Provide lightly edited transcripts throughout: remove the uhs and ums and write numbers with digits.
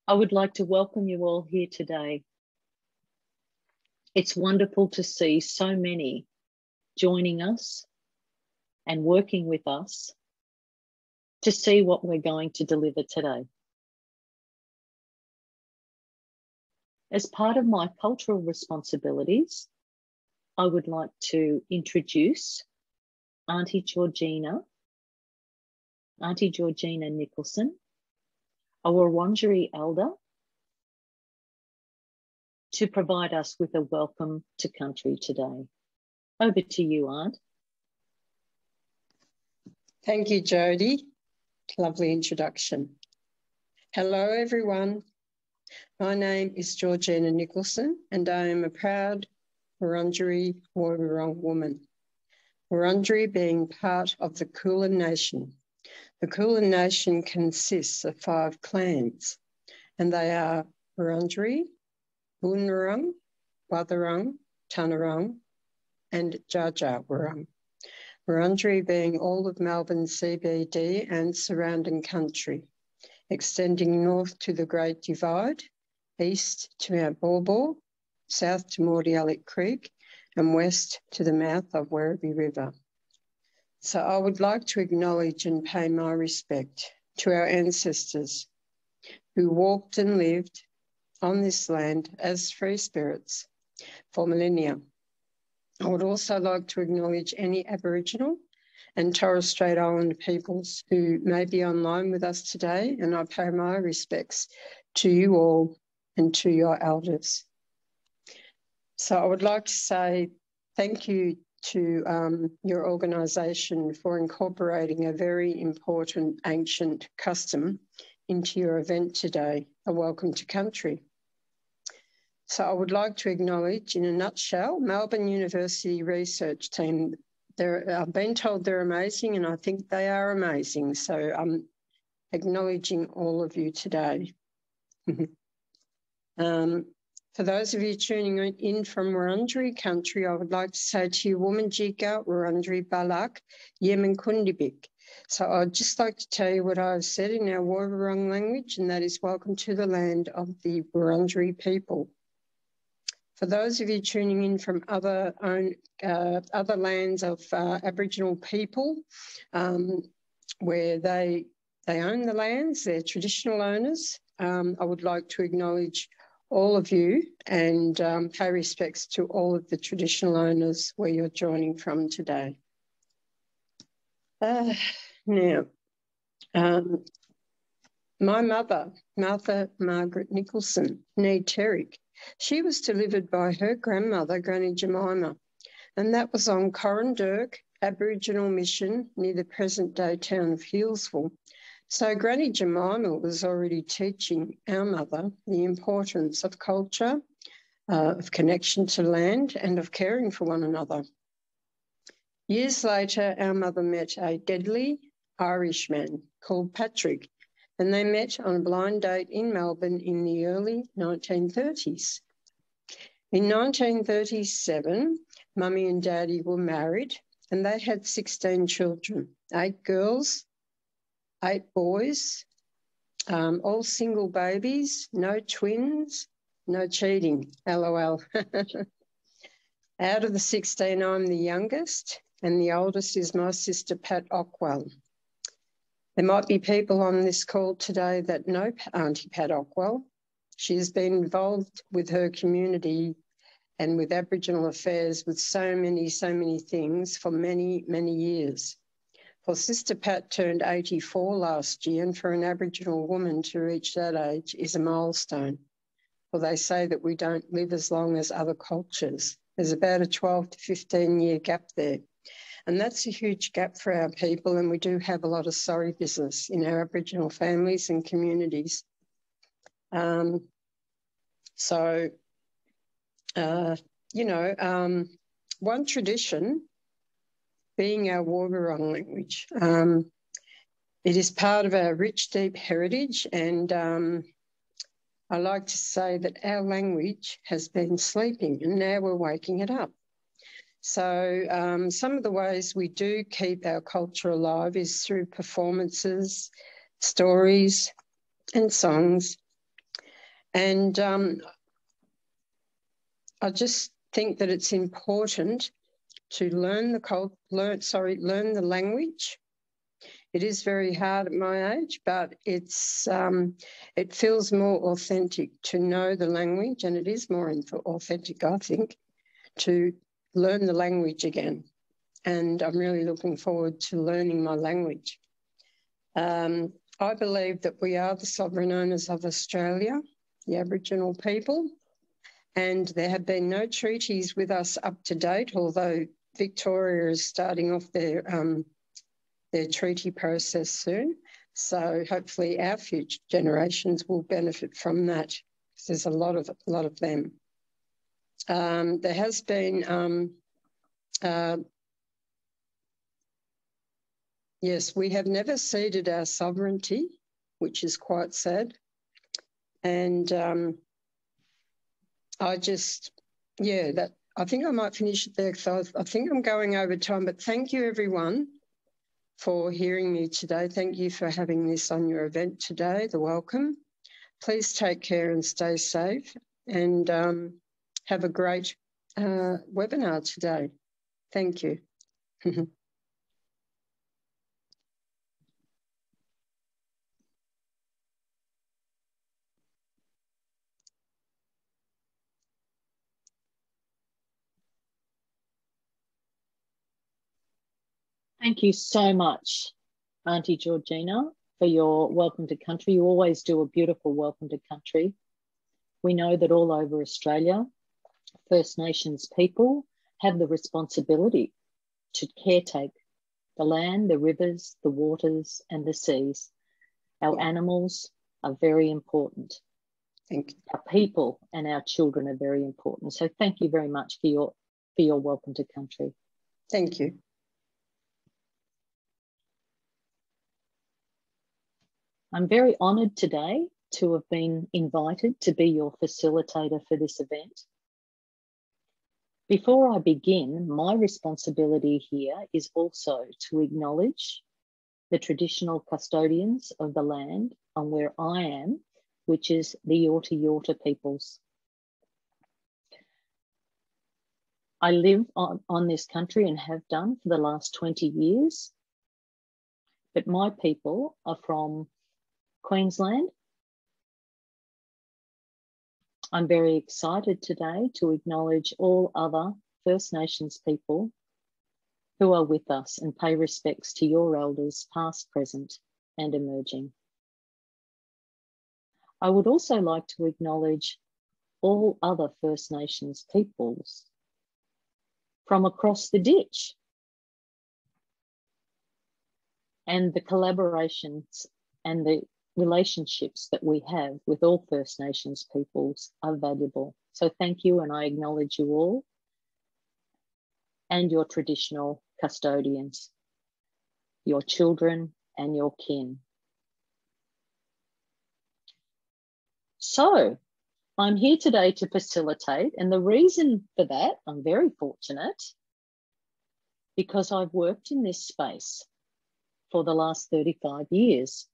I would like to welcome you all here today. It's wonderful to see so many joining us and working with us to see what we're going to deliver today. As part of my cultural responsibilities, I would like to introduce Aunty Georgina Nicholson, a Wurundjeri elder, to provide us with a welcome to country today. Over to you, Aunt. Thank you, Jodie. Lovely introduction. Hello, everyone. My name is Georgina Nicholson, and I am a proud Wurundjeri Woi-wurrung woman. Wurundjeri being part of the Kulin Nation. The Kulin Nation consists of 5 clans, and they are Wurundjeri, Boonwurrung, Wathaurong, Tanarong, and Dja Dja Wurrung. Wurundjeri being all of Melbourne CBD and surrounding country, extending north to the Great Divide, east to Mount Baw, south to Mordialloc Creek, and west to the mouth of Werribee River. So I would like to acknowledge and pay my respect to our ancestors who walked and lived on this land as free spirits for millennia. I would also like to acknowledge any Aboriginal and Torres Strait Islander peoples who may be online with us today, and I pay my respects to you all and to your elders. So I would like to say thank you to your organisation for incorporating a very important ancient custom into your event today, a welcome to country. So I would like to acknowledge, in a nutshell, Melbourne University research team. I've been told they're amazing, and I think they are amazing. So I'm acknowledging all of you today. For those of you tuning in from Wurundjeri country, I would like to say to you, Womanjika, Wurundjeri Balak, Yemen Kundibik. So I'd just like to tell you what I've said in our Woi-wurrung language, and that is welcome to the land of the Wurundjeri people. For those of you tuning in from other lands of Aboriginal people, where they own the lands, they're traditional owners, I would like to acknowledge all of you and pay respects to all of the traditional owners where you're joining from today. Now, my mother, Martha Margaret Nicholson, nee Terrick, she was delivered by her grandmother, Granny Jemima, and that was on Corrandirk Aboriginal Mission near the present-day town of Healesville. So Granny Jemima was already teaching our mother the importance of culture, of connection to land, and of caring for one another. Years later, our mother met a deadly Irishman called Patrick, and they met on a blind date in Melbourne in the early 1930s. In 1937, Mummy and Daddy were married, and they had 16 children, 8 girls, 8 boys, all single babies, no twins, no cheating, LOL. Out of the 16, I'm the youngest, and the oldest is my sister, Pat Ockwell. There might be people on this call today that know Aunty Pat Ockwell. She has been involved with her community and with Aboriginal affairs with so many things for many, many years. Well, Sister Pat turned 84 last year, and for an Aboriginal woman to reach that age is a milestone. Well, they say that we don't live as long as other cultures. There's about a 12 to 15-year gap there. And that's a huge gap for our people, and we do have a lot of sorry business in our Aboriginal families and communities. One tradition being our Woi-wurrung language. It is part of our rich, deep heritage, and I like to say that our language has been sleeping and now we're waking it up. So some of the ways we do keep our culture alive is through performances, stories and songs. And I just think that it's important to learn the language. It is very hard at my age, but it feels more authentic to know the language, and it is more authentic, I think, to learn the language again. And I'm really looking forward to learning my language. I believe that we are the sovereign owners of Australia, the Aboriginal people, and there have been no treaties with us up to date, although Victoria is starting off their treaty process soon. So hopefully our future generations will benefit from that, because there's a lot of them. There has been, yes, we have never ceded our sovereignty, which is quite sad. And I think I might finish it there, because I think I'm going over time, but thank you everyone for hearing me today. Thank you for having this on your event today, the welcome. Please take care and stay safe, and have a great webinar today. Thank you. Thank you so much, Aunty Georgina, for your welcome to country. You always do a beautiful welcome to country. We know that all over Australia, First Nations people have the responsibility to caretake the land, the rivers, the waters, and the seas. Our animals are very important. Thank you. Our people and our children are very important. So thank you very much for your welcome to country. Thank you. I'm very honoured today to have been invited to be your facilitator for this event. Before I begin, my responsibility here is also to acknowledge the traditional custodians of the land on where I am, which is the Yorta peoples. I live on this country and have done for the last 20 years, but my people are from Queensland. I'm very excited today to acknowledge all other First Nations people who are with us and pay respects to your elders, past, present, and emerging. I would also like to acknowledge all other First Nations peoples from across the ditch, and the collaborations and the relationships that we have with all First Nations peoples are valuable. So thank you, and I acknowledge you all and your traditional custodians, your children and your kin. So I'm here today to facilitate, and the reason for that, I'm very fortunate, because I've worked in this space for the last 35 years.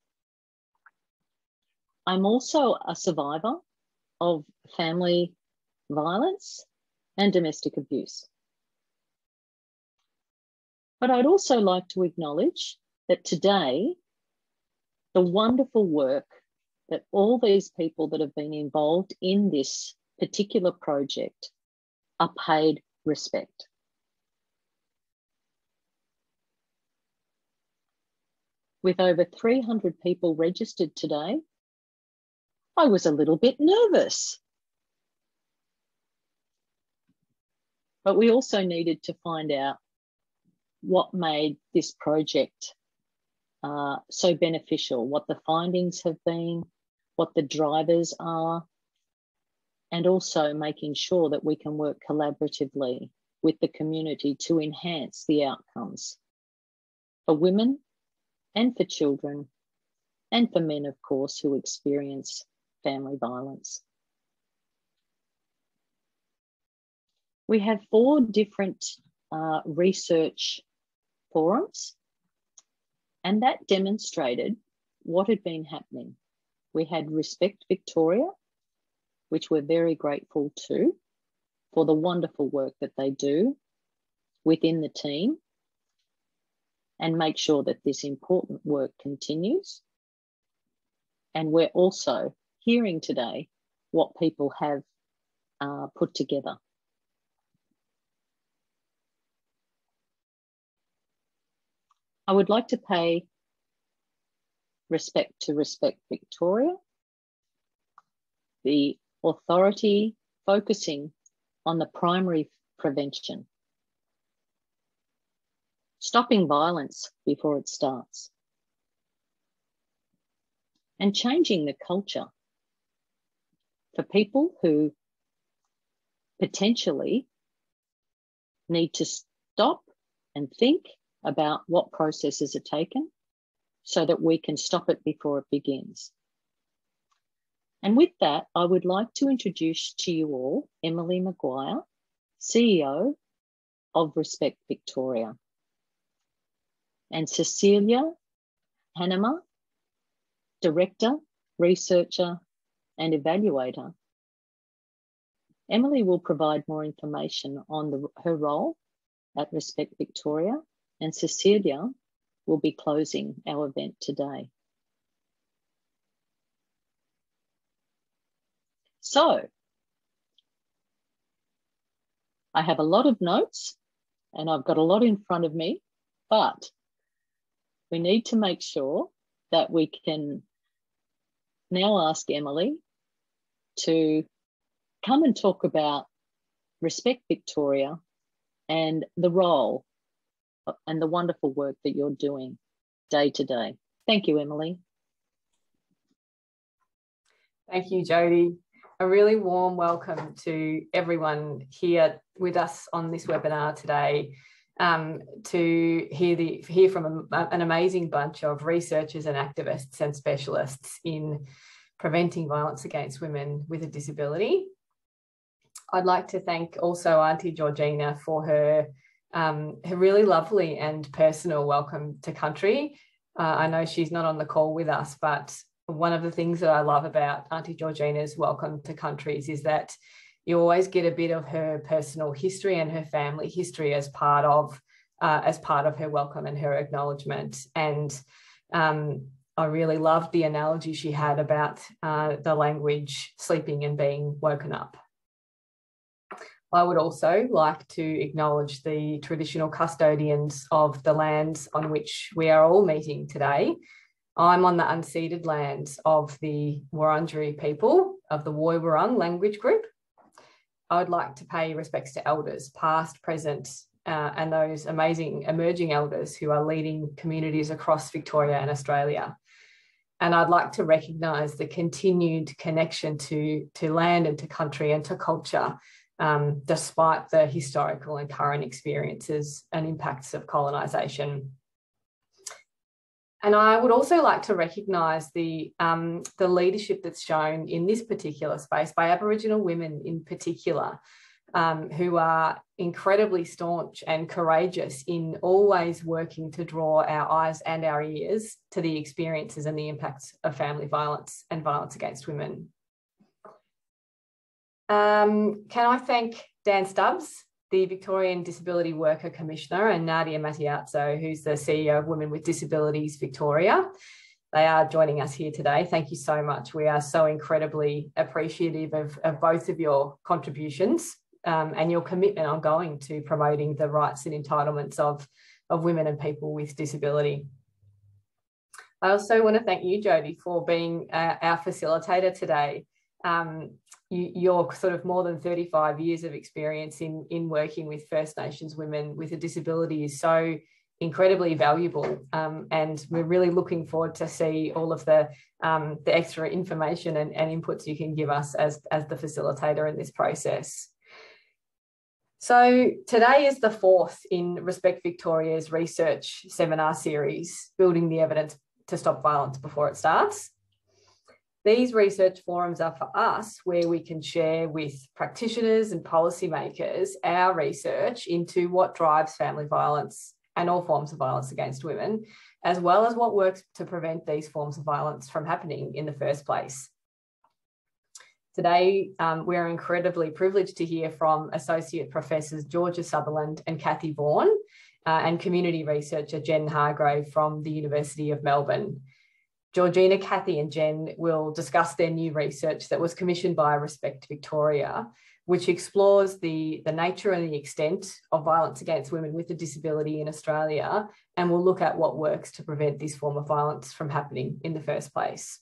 I'm also a survivor of family violence and domestic abuse. But I'd also like to acknowledge that today, the wonderful work that all these people that have been involved in this particular project are paid respect. With over 300 people registered today, I was a little bit nervous. But we also needed to find out what made this project so beneficial, what the findings have been, what the drivers are, and also making sure that we can work collaboratively with the community to enhance the outcomes for women and for children, and for men, of course, who experience family violence. We have 4 different research forums, and that demonstrated what had been happening. We had Respect Victoria, which we're very grateful to, for the wonderful work that they do within the team, and make sure that this important work continues. And we're also hearing today what people have put together. I would like to pay respect to Respect Victoria, the authority focusing on the primary prevention, stopping violence before it starts, and changing the culture for people who potentially need to stop and think about what processes are taken so that we can stop it before it begins. And with that, I would like to introduce to you all Emily Maguire, CEO of Respect Victoria, and Cecilia Hanema, Director, Researcher, and Evaluator. Emily will provide more information on her role at Respect Victoria, and Cecilia will be closing our event today. So, I have a lot of notes and I've got a lot in front of me, but we need to make sure that we can now ask Emily to come and talk about Respect Victoria and the role and the wonderful work that you're doing day to day. Thank you, Emily. Thank you, Jodie. A really warm welcome to everyone here with us on this webinar today, to hear from an amazing bunch of researchers and activists and specialists in preventing violence against women with a disability. I'd like to thank also Aunty Georgina for her really lovely and personal welcome to country. I know she's not on the call with us, but one of the things that I love about Aunty Georgina's welcome to countries is that you always get a bit of her personal history and her family history as part of her welcome and her acknowledgement. And I really loved the analogy she had about the language sleeping and being woken up. I would also like to acknowledge the traditional custodians of the lands on which we are all meeting today. I'm on the unceded lands of the Wurundjeri people of the Woy Wurrung language group. I would like to pay respects to elders, past, present, and those amazing emerging elders who are leading communities across Victoria and Australia. And I'd like to recognise the continued connection to land and to country and to culture, despite the historical and current experiences and impacts of colonisation. And I would also like to recognise the leadership that's shown in this particular space by Aboriginal women in particular, who are incredibly staunch and courageous in always working to draw our eyes and our ears to the experiences and the impacts of family violence and violence against women. Can I thank Dan Stubbs, the Victorian Disability Worker Commissioner, and Nadia Mattiazzo, who's the CEO of Women with Disabilities Victoria. They are joining us here today. Thank you so much. We are so incredibly appreciative of both of your contributions and your commitment ongoing to promoting the rights and entitlements of women and people with disability. I also want to thank you, Jodie, for being our facilitator today. Your sort of more than 35 years of experience in working with First Nations women with a disability is so incredibly valuable, and we're really looking forward to see all of the extra information and inputs you can give us as the facilitator in this process. So today is the fourth in Respect Victoria's research seminar series, Building the Evidence to Stop Violence Before It Starts. These research forums are for us where we can share with practitioners and policymakers our research into what drives family violence and all forms of violence against women, as well as what works to prevent these forms of violence from happening in the first place. Today, we're incredibly privileged to hear from Associate Professors Georgina Sutherland and Cathy Vaughan, and community researcher Jen Hargrave from the University of Melbourne. Georgina, Cathy and Jen will discuss their new research that was commissioned by Respect Victoria, which explores the nature and the extent of violence against women with a disability in Australia, and will look at what works to prevent this form of violence from happening in the first place.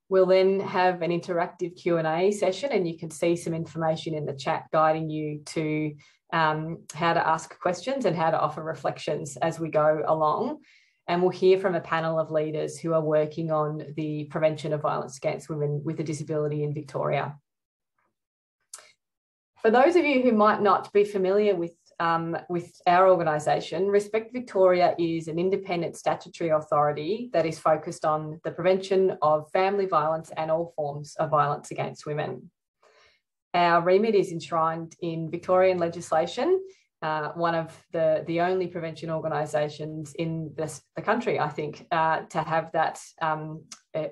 We'll then have an interactive Q&A session, and you can see some information in the chat guiding you to how to ask questions and how to offer reflections as we go along. And we'll hear from a panel of leaders who are working on the prevention of violence against women with a disability in Victoria. For those of you who might not be familiar with our organisation, Respect Victoria is an independent statutory authority that is focused on the prevention of family violence and all forms of violence against women. Our remit is enshrined in Victorian legislation, one of the only prevention organisations in the country, I think, to have that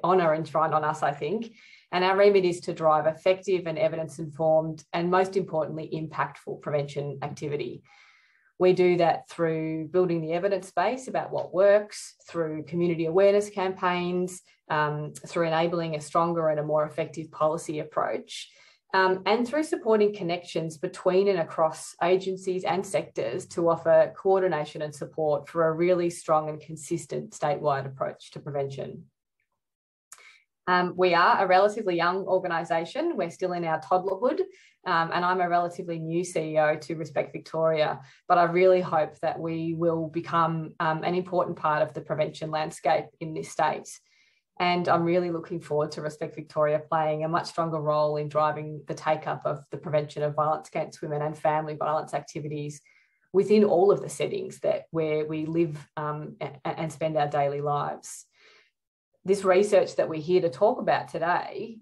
honour enshrined on us, I think. And our remit is to drive effective and evidence-informed and, most importantly, impactful prevention activity. We do that through building the evidence base about what works, through community awareness campaigns, through enabling a stronger and a more effective policy approach, and through supporting connections between and across agencies and sectors to offer coordination and support for a really strong and consistent statewide approach to prevention. We are a relatively young organisation. We're still in our toddlerhood, and I'm a relatively new CEO to Respect Victoria, but I really hope that we will become an important part of the prevention landscape in this state. And I'm really looking forward to Respect Victoria playing a much stronger role in driving the take-up of the prevention of violence against women and family violence activities within all of the settings where we live and spend our daily lives. This research that we're here to talk about today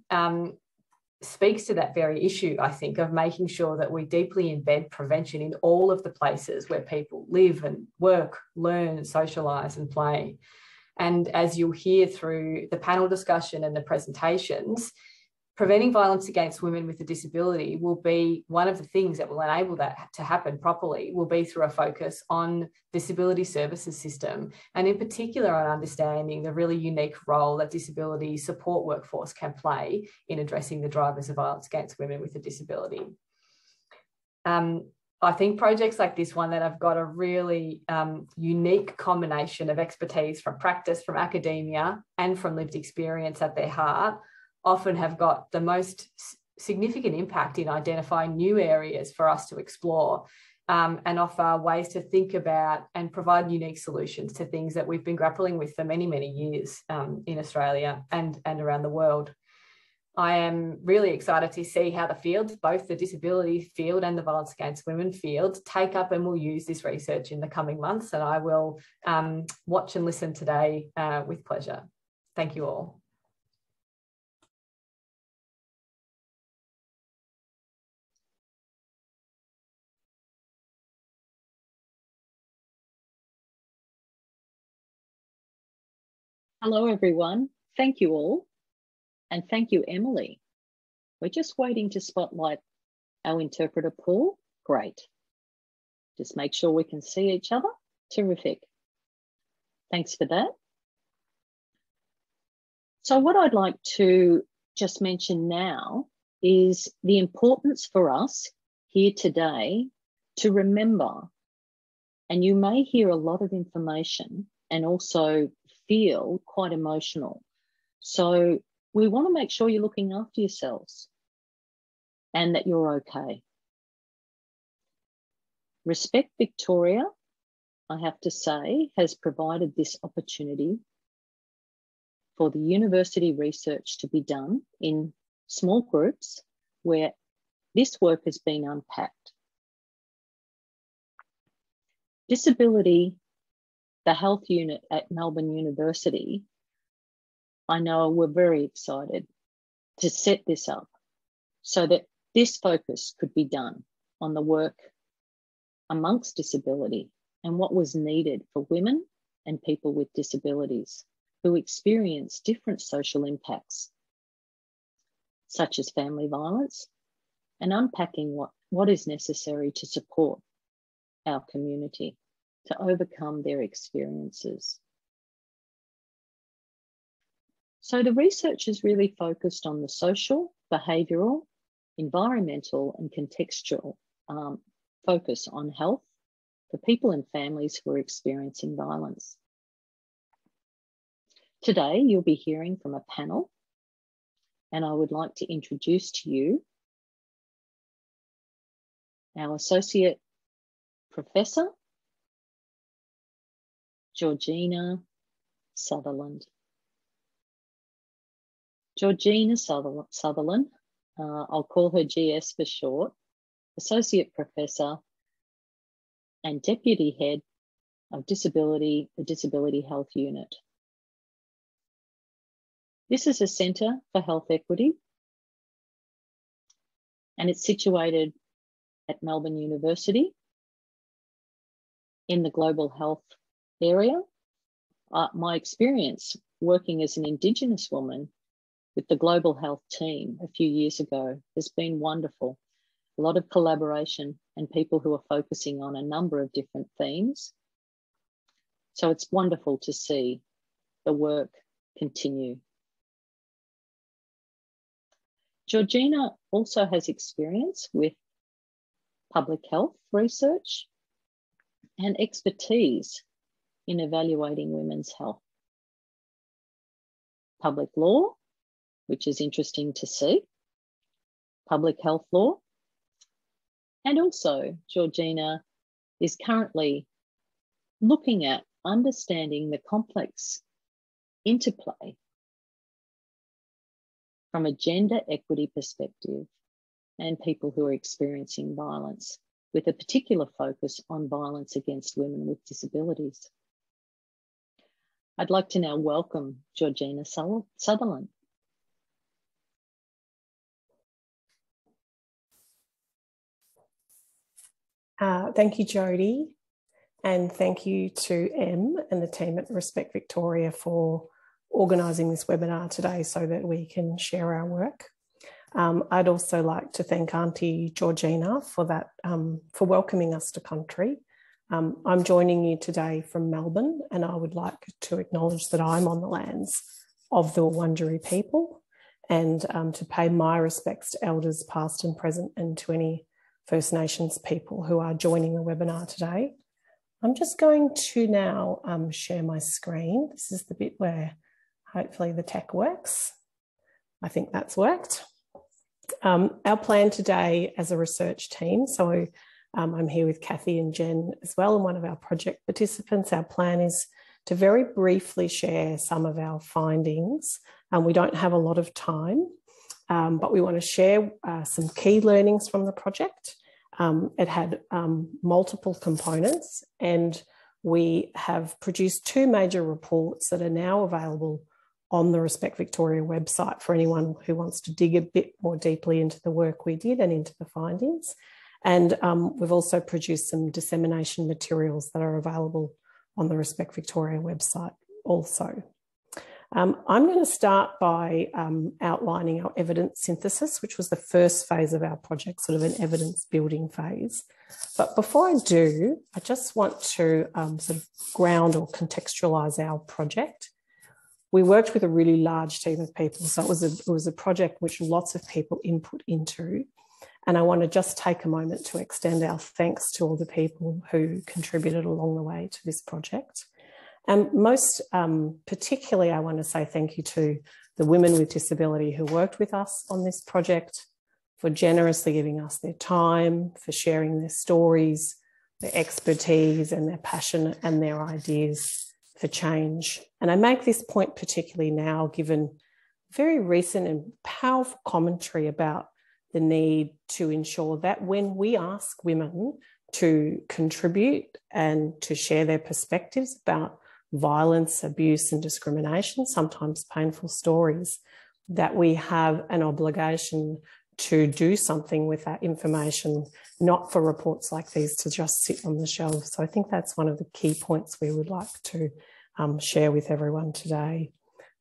speaks to that very issue, I think, of making sure that we deeply embed prevention in all of the places where people live and work, learn, socialise and play. And as you'll hear through the panel discussion and the presentations, preventing violence against women with a disability will be one of the things that will enable that to happen properly, will be through a focus on disability services system, and in particular on understanding the really unique role that disability support workforce can play in addressing the drivers of violence against women with a disability. I think projects like this one that have got a really unique combination of expertise from practice, from academia and from lived experience at their heart often have got the most significant impact in identifying new areas for us to explore and offer ways to think about and provide unique solutions to things that we've been grappling with for many, many years in Australia and around the world. I am really excited to see how the fields, both the disability field and the violence against women field, take up and will use this research in the coming months. And I will watch and listen today with pleasure. Thank you all. Hello, everyone. Thank you all. And thank you, Emily. We're just waiting to spotlight our interpreter, Paul. Great. Just make sure we can see each other. Terrific. Thanks for that. So what I'd like to just mention now is the importance for us here today to remember, and you may hear a lot of information and also feel quite emotional. So we want to make sure you're looking after yourselves and that you're okay. Respect Victoria, I have to say, has provided this opportunity for the university research to be done in small groups where this work has been unpacked. Disability, the health unit at Melbourne University, I know we're very excited to set this up so that this focus could be done on the work amongst disability and what was needed for women and people with disabilities who experience different social impacts. such as family violence, and unpacking what is necessary to support our community to overcome their experiences. So the research is really focused on the social, behavioural, environmental and contextual focus on health for people and families who are experiencing violence. Today, you'll be hearing from a panel, and I would like to introduce to you our Associate Professor, Georgina Sutherland. Georgina Sutherland, I'll call her GS for short, Associate Professor and Deputy Head of the Disability Health Unit. This is a centre for health equity, and it's situated at Melbourne University in the global health area. My experience working as an Indigenous woman with the global health team a few years ago has been wonderful. A lot of collaboration and people who are focusing on a number of different themes. So it's wonderful to see the work continue. Georgina also has experience with public health research and expertise in evaluating women's health. Public law, which is interesting to see, public health law, and also Georgina is currently looking at understanding the complex interplay from a gender equity perspective and people who are experiencing violence, with a particular focus on violence against women with disabilities. I'd like to now welcome Georgina Sutherland. Thank you, Jodie, and thank you to Em and the team at Respect Victoria for organising this webinar today so that we can share our work. I'd also like to thank Aunty Georgina for that, for welcoming us to country. I'm joining you today from Melbourne, and I would like to acknowledge that I'm on the lands of the Wurundjeri people, and to pay my respects to elders past and present, and to any First Nations people who are joining the webinar today. I'm just going to now share my screen. This is the bit where hopefully the tech works. I think that's worked. Our plan today as a research team, so I'm here with Kathy and Jen as well, and one of our project participants. Our plan is to very briefly share some of our findings. We don't have a lot of time, but we want to share some key learnings from the project. It had multiple components, and we have produced 2 major reports that are now available on the Respect Victoria website for anyone who wants to dig a bit more deeply into the work we did and into the findings. And we've also produced some dissemination materials that are available on the Respect Victoria website also. I'm going to start by outlining our evidence synthesis, which was the first phase of our project, sort of an evidence building phase. But before I do, I just want to sort of ground or contextualise our project. We worked with a really large team of people, so it was a project which lots of people input into. And I want to just take a moment to extend our thanks to all the people who contributed along the way to this project. And most particularly, I want to say thank you to the women with disability who worked with us on this project, for generously giving us their time, for sharing their stories, their expertise and their passion and their ideas for change. And I make this point particularly now, given very recent and powerful commentary about the need to ensure that when we ask women to contribute and to share their perspectives about violence, abuse and discrimination, sometimes painful stories, that we have an obligation to do something with that information, not for reports like these to just sit on the shelf. So I think that's one of the key points we would like to share with everyone today.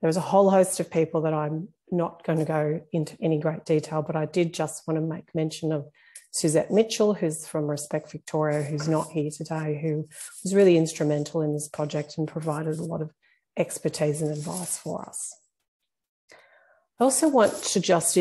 There was a whole host of people that I'm not going to go into any great detail, but I did just want to make mention of Suzette Mitchell, who's from Respect Victoria, who's not here today, who was really instrumental in this project and provided a lot of expertise and advice for us. I also want to just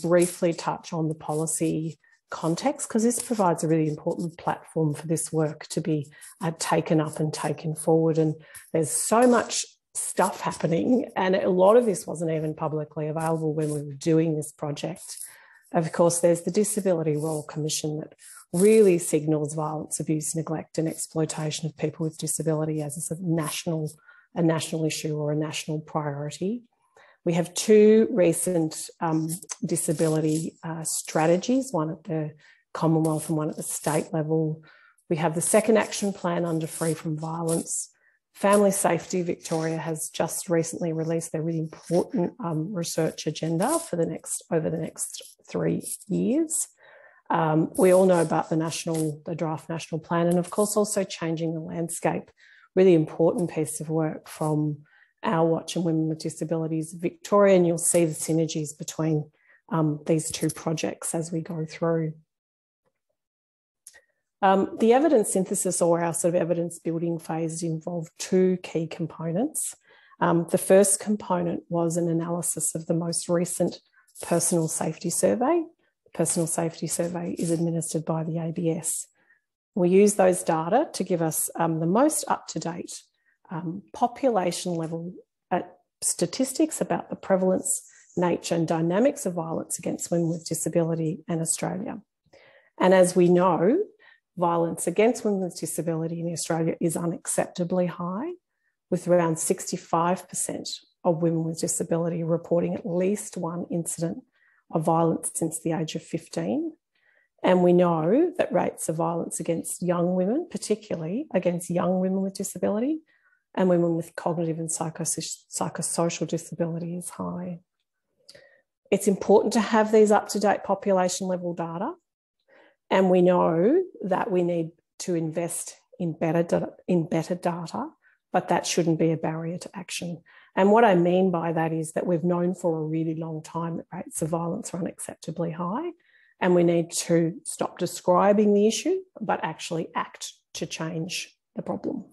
briefly touch on the policy context, because this provides a really important platform for this work to be taken up and taken forward. And there's so much stuff happening, and a lot of this wasn't even publicly available when we were doing this project. Of course, there's the Disability Royal Commission that really signals violence, abuse, neglect and exploitation of people with disability as a sort of national issue or a national priority. We have two recent disability strategies, one at the Commonwealth and one at the state level. We have the second action plan under Free from Violence. Family Safety Victoria has just recently released their really important research agenda for over the next 3 years. We all know about the draft national plan, and of course also Changing the Landscape, really important piece of work from Our Watch and Women with Disabilities Victoria, and you'll see the synergies between these two projects as we go through. The evidence synthesis, or our sort of evidence building phase, involved two key components. The first component was an analysis of the most recent personal safety survey. The personal safety survey is administered by the ABS. We use those data to give us the most up-to-date population level statistics about the prevalence, nature and dynamics of violence against women with disability in Australia. And as we know, violence against women with disability in Australia is unacceptably high, with around 65% of women with disability reporting at least one incident of violence since the age of 15. And we know that rates of violence against young women, particularly against young women with disability and women with cognitive and psychosocial disability, is high. It's important to have these up-to-date population level data. And we know that we need to invest in better data, but that shouldn't be a barrier to action. And what I mean by that is that we've known for a really long time that rates of violence are unacceptably high, and we need to stop describing the issue, but actually act to change the problem.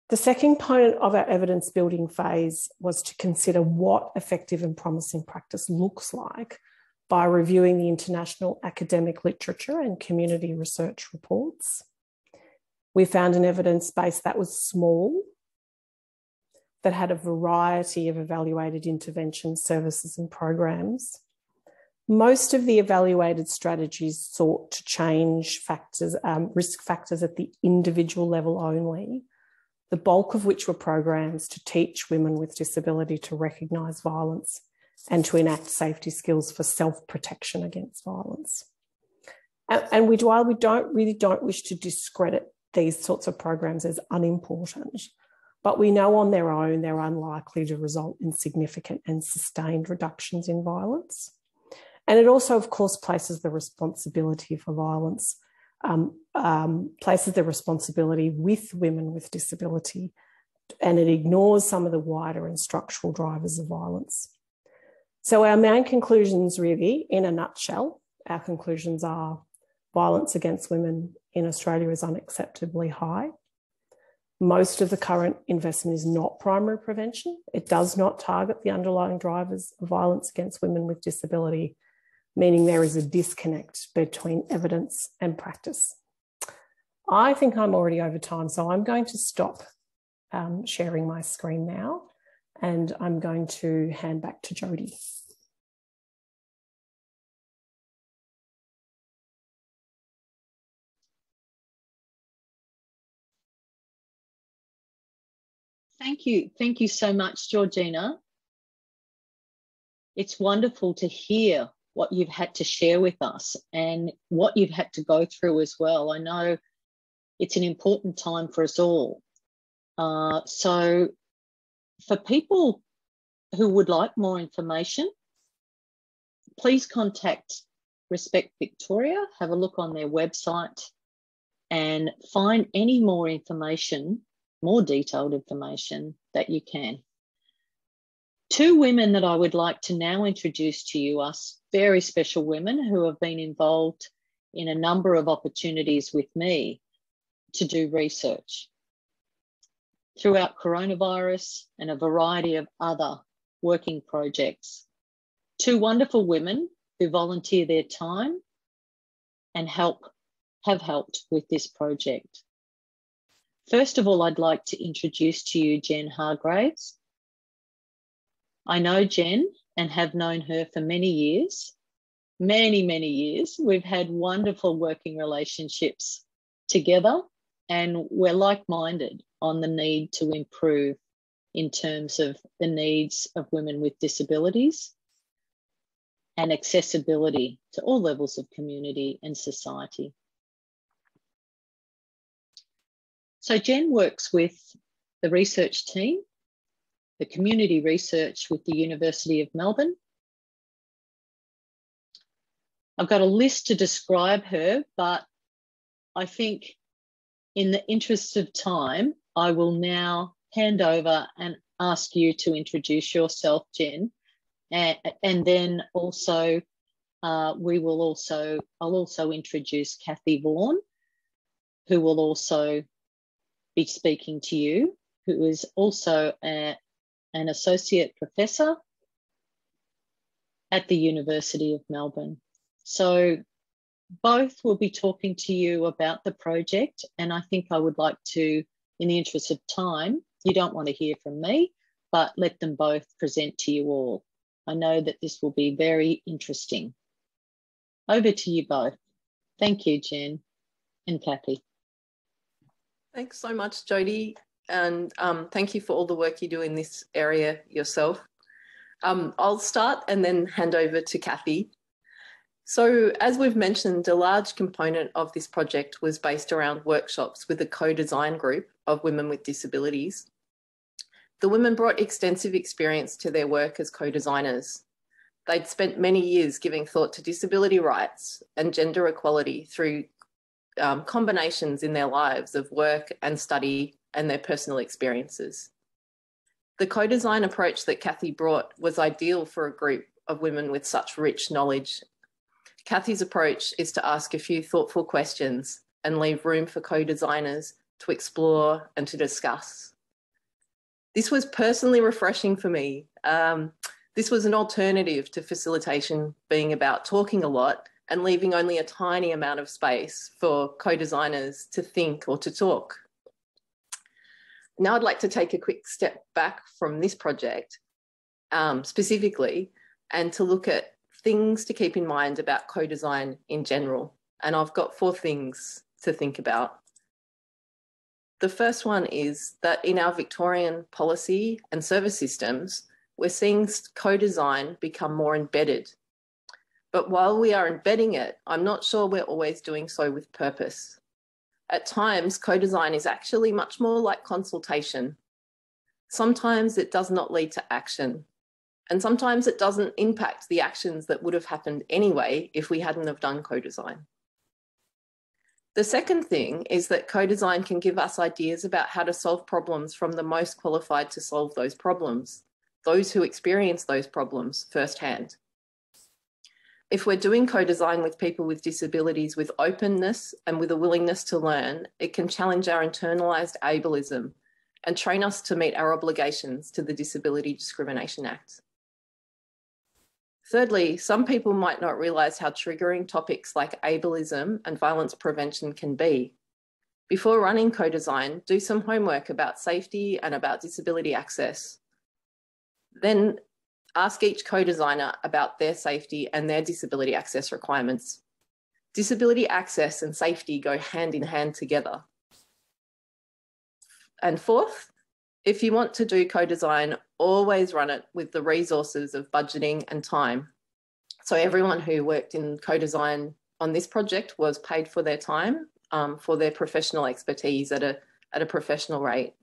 The second component of our evidence building phase was to consider what effective and promising practice looks like by reviewing the international academic literature and community research reports. We found an evidence base that was small, that had a variety of evaluated interventions, services and programs. Most of the evaluated strategies sought to change factors, risk factors at the individual level only, the bulk of which were programs to teach women with disability to recognise violence and to enact safety skills for self-protection against violence. And while we don't wish to discredit these sorts of programs as unimportant, but we know on their own they're unlikely to result in significant and sustained reductions in violence. And it also, of course, places the responsibility for violence, places the responsibility with women with disability, and it ignores some of the wider and structural drivers of violence. So our main conclusions, really, in a nutshell, our conclusions are violence against women in Australia is unacceptably high. Most of the current investment is not primary prevention. It does not target the underlying drivers of violence against women with disability, meaning there is a disconnect between evidence and practice. I think I'm already over time, so I'm going to stop sharing my screen now, and I'm going to hand back to Jodie. Thank you. Thank you so much, Georgina. It's wonderful to hear what you've had to share with us and what you've had to go through as well. I know it's an important time for us all. So for people who would like more information, please contact Respect Victoria, have a look on their website and find any more information more detailed information that you can. Two women that I would like to now introduce to you are very special women who have been involved in a number of opportunities with me to do research throughout coronavirus and a variety of other working projects. Two wonderful women who volunteer their time and have helped with this project. First of all, I'd like to introduce to you Jen Hargraves. I know Jen and have known her for many years, many years. We've had wonderful working relationships together, and we're like-minded on the need to improve in terms of the needs of women with disabilities and accessibility to all levels of community and society. So Jen works with the research team, the community research with the University of Melbourne. I've got a list to describe her, but I think in the interest of time, I will now hand over and ask you to introduce yourself, Jen, and then also I'll also introduce Kathy Vaughan, who will also be speaking to you, who is also an associate professor at the University of Melbourne. So both will be talking to you about the project, and I think I would like to, in the interest of time, you don't want to hear from me, but let them both present to you all. I know that this will be very interesting. Over to you both. Thank you, Jen and Kathy. Thanks so much, Jodie, and thank you for all the work you do in this area yourself. I'll start and then hand over to Kathy. So as we've mentioned, a large component of this project was based around workshops with a co-design group of women with disabilities. The women brought extensive experience to their work as co-designers. They'd spent many years giving thought to disability rights and gender equality through combinations in their lives of work and study and their personal experiences. The co-design approach that Kathy brought was ideal for a group of women with such rich knowledge. Kathy's approach is to ask a few thoughtful questions and leave room for co-designers to explore and to discuss. This was personally refreshing for me. This was an alternative to facilitation being about talking a lot and leaving only a tiny amount of space for co-designers to think or to talk. Now I'd like to take a quick step back from this project specifically and to look at things to keep in mind about co-design in general. And I've got 4 things to think about. The first one is that in our Victorian policy and service systems, we're seeing co-design become more embedded. But while we are embedding it, I'm not sure we're always doing so with purpose. At times, co-design is actually much more like consultation. Sometimes it does not lead to action. And sometimes it doesn't impact the actions that would have happened anyway if we hadn't have done co-design. The second thing is that co-design can give us ideas about how to solve problems from the most qualified to solve those problems, those who experience those problems firsthand. If we're doing co-design with people with disabilities with openness and with a willingness to learn, it can challenge our internalised ableism and train us to meet our obligations to the Disability Discrimination Act. Thirdly, some people might not realise how triggering topics like ableism and violence prevention can be. Before running co-design, do some homework about safety and about disability access. Then ask each co-designer about their safety and their disability access requirements. Disability access and safety go hand in hand together. And fourth, if you want to do co-design, always run it with the resources of budgeting and time. So everyone who worked in co-design on this project was paid for their time, for their professional expertise at a professional rate.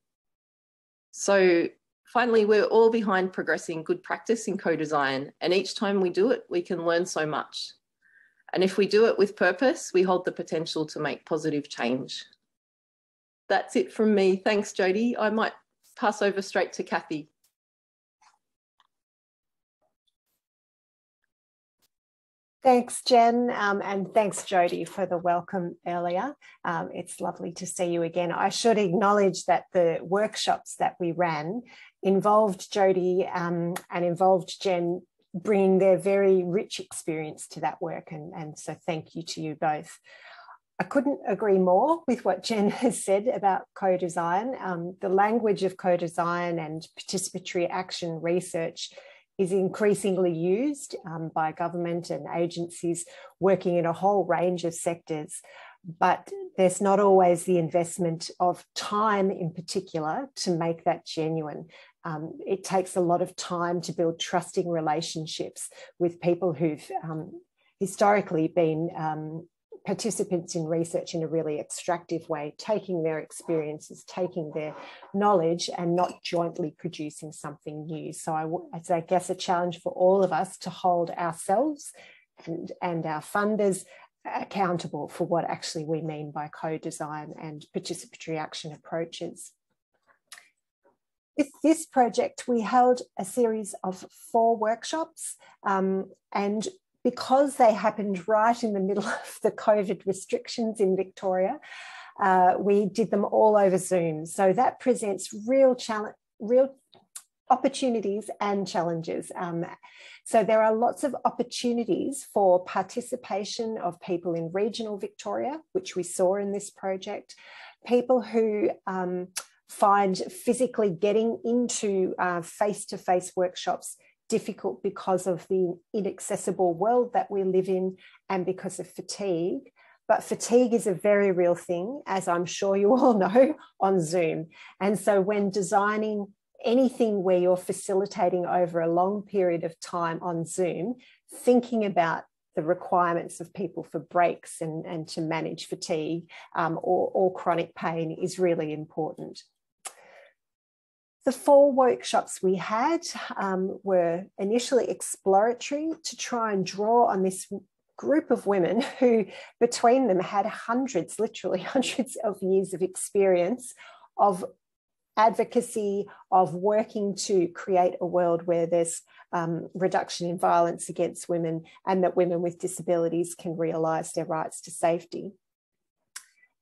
So finally, we're all behind progressing good practice in co-design, and each time we do it, we can learn so much. And if we do it with purpose, we hold the potential to make positive change. that's it from me. Thanks, Jody. I might pass over straight to Kathy. Thanks, Jen, and thanks, Jody, for the welcome earlier. It's lovely to see you again. I should acknowledge that the workshops that we ran involved Jody and involved Jen bringing their very rich experience to that work, and so thank you to you both. I couldn't agree more with what Jen has said about co-design. The language of co-design and participatory action research is increasingly used by government and agencies working in a whole range of sectors, but there's not always the investment of time in particular to make that genuine. It takes a lot of time to build trusting relationships with people who've historically been participants in research in a really extractive way, taking their experiences, taking their knowledge and not jointly producing something new. So I guess a challenge for all of us to hold ourselves and our funders accountable for what actually we mean by co-design and participatory action approaches. With this project, we held a series of 4 workshops and because they happened right in the middle of the COVID restrictions in Victoria, we did them all over Zoom. So that presents real opportunities and challenges. So there are lots of opportunities for participation of people in regional Victoria, which we saw in this project, people who find physically getting into face-to-face workshops difficult because of the inaccessible world that we live in and because of fatigue. But fatigue is a very real thing, as I'm sure you all know, on Zoom. And so when designing anything where you're facilitating over a long period of time on Zoom, thinking about the requirements of people for breaks and to manage fatigue or chronic pain is really important. The 4 workshops we had were initially exploratory to try and draw on this group of women who between them had hundreds, literally hundreds of years of experience of advocacy, of working to create a world where there's reduction in violence against women and that women with disabilities can realise their rights to safety.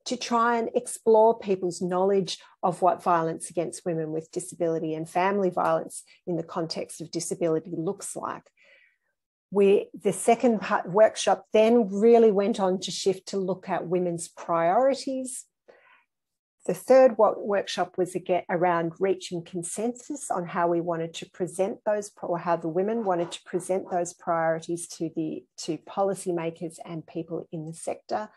To try and explore people's knowledge of what violence against women with disability and family violence in the context of disability looks like. The second workshop then really went on to shift to look at women's priorities. The third workshop was again around reaching consensus on how we wanted to present those, or how the women wanted to present those priorities to policymakers and people in the sector.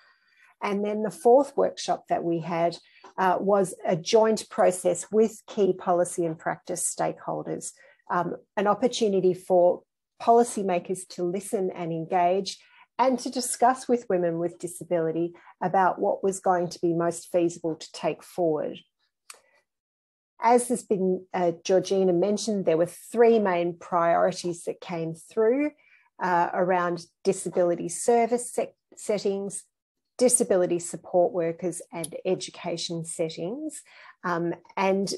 And then the 4th workshop that we had was a joint process with key policy and practice stakeholders, an opportunity for policymakers to listen and engage and to discuss with women with disability about what was going to be most feasible to take forward. As has been Georgina mentioned, there were 3 main priorities that came through around disability service settings, disability support workers and education settings, and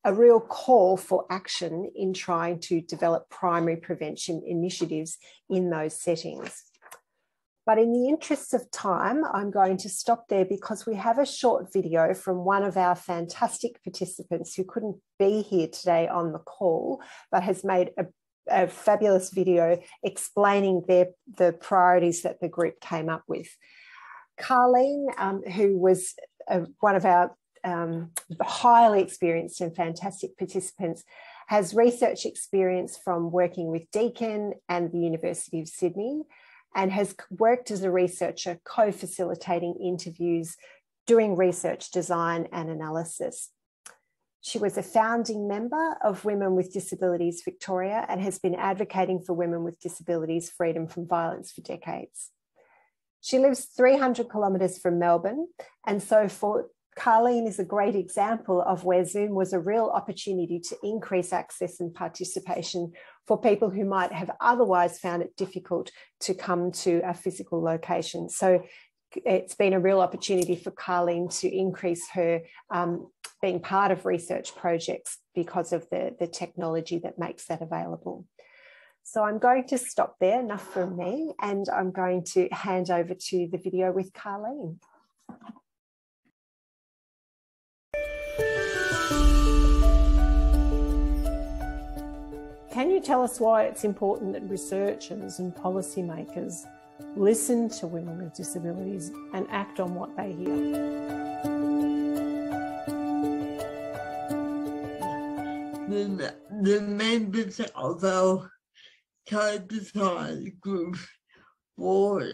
a real call for action in trying to develop primary prevention initiatives in those settings. But in the interests of time, I'm going to stop there because we have a short video from one of our fantastic participants who couldn't be here today on the call, but has made a fabulous video explaining the priorities that the group came up with. Carleen, who was one of our highly experienced and fantastic participants, has research experience from working with Deakin and the University of Sydney, and has worked as a researcher co-facilitating interviews, doing research design and analysis. She was a founding member of Women with Disabilities Victoria and has been advocating for women with disabilities freedom from violence for decades. She lives 300 kilometres from Melbourne, and so for Carleen is a great example of where Zoom was a real opportunity to increase access and participation for people who might have otherwise found it difficult to come to a physical location. So it's been a real opportunity for Carleen to increase her being part of research projects because of the technology that makes that available. So I'm going to stop there, enough from me, and I'm going to hand over to the video with Carleen. Can you tell us why it's important that researchers and policymakers listen to women with disabilities and act on what they hear? The members of our co-design group for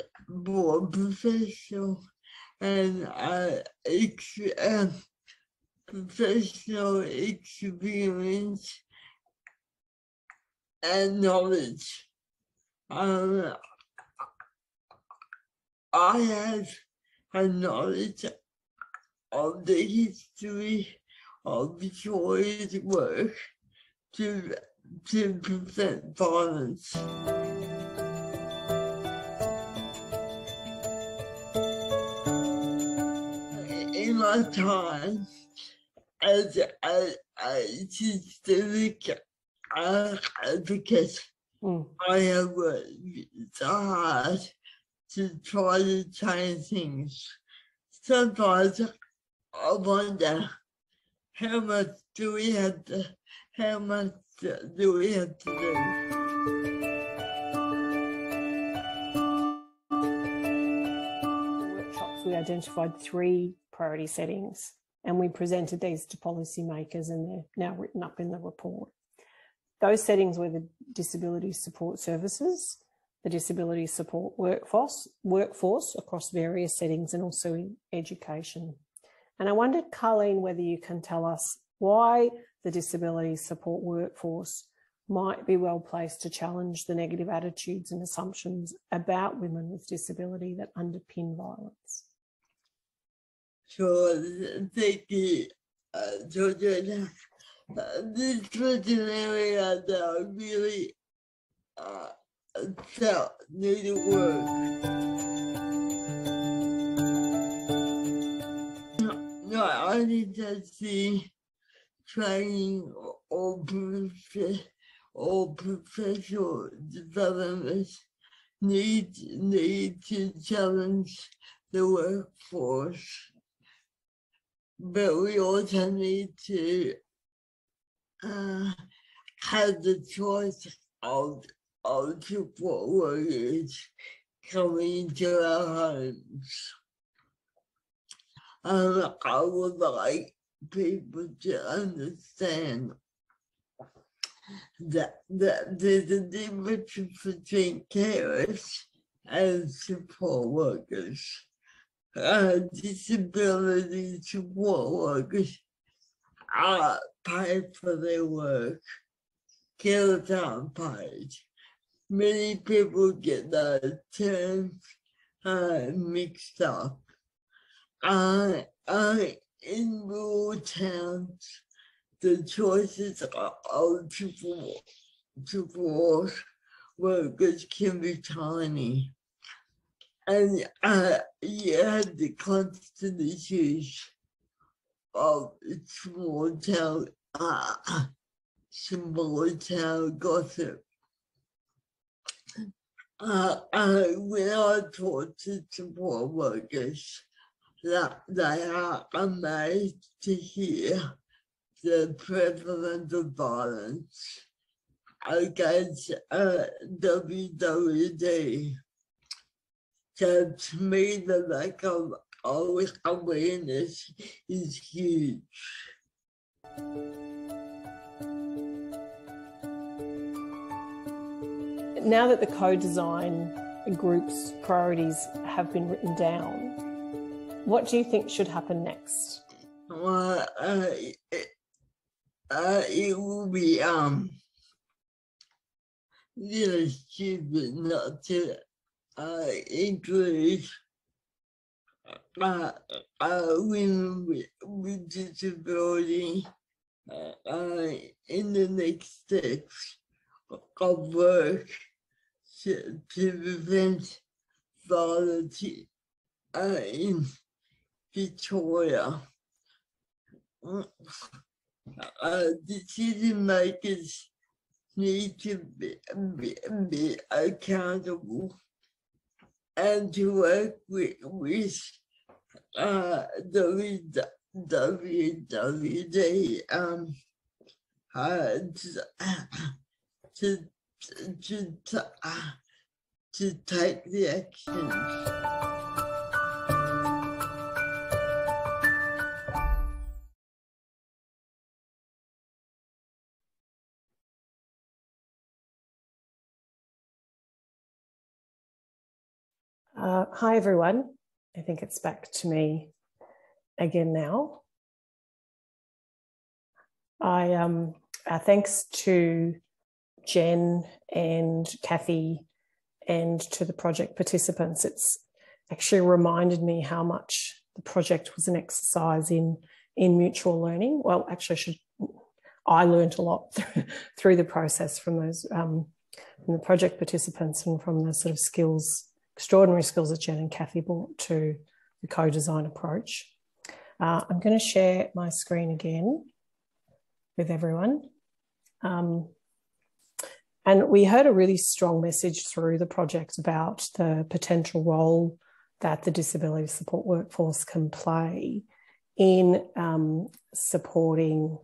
professional and professional experience and knowledge. I have a knowledge of the history of Victoria's work to prevent violence. In my time as a systemic advocate, I have worked so hard to try to change things. Sometimes I wonder how much do we have to do? Workshops, we identified 3 priority settings and we presented these to policymakers, and they're now written up in the report. Those settings were the disability support services, the disability support workforce across various settings, and also in education. And I wondered, Carleen, whether you can tell us why the disability support workforce might be well placed to challenge the negative attitudes and assumptions about women with disability that underpin violence. Sure, thank you, Georgina. This was an area that I really felt needed work. Not only does the training or professional development need to challenge the workforce, but we also need to have the choice of support workers coming into our homes. I would like people to understand that there's a difference between carers and support workers. Disability support workers are paid for their work. Carers aren't paid. Many people get those terms mixed up. In rural towns, the choices of support workers can be tiny. And you have the constant issues of small town gossip. When I talk to support workers, they are amazed to hear the prevalence of violence against WWD. So to me, the lack of awareness is huge. Now that the co-design group's priorities have been written down, what do you think should happen next? Well, it will be really stupid not to include women with disability in the next steps of work to prevent violence in Victoria. Decision makers need to be accountable and to work with WWD to take the action. Hi, everyone. I think it's back to me again now. Thanks to Jen and Kathy and to the project participants. It's actually reminded me how much the project was an exercise in mutual learning. Well, actually, I learned a lot through the process from those from the project participants and from the sort of extraordinary skills that Jen and Kathy brought to the co-design approach. I'm going to share my screen again with everyone. And we heard a really strong message through the project about the potential role that the disability support workforce can play in supporting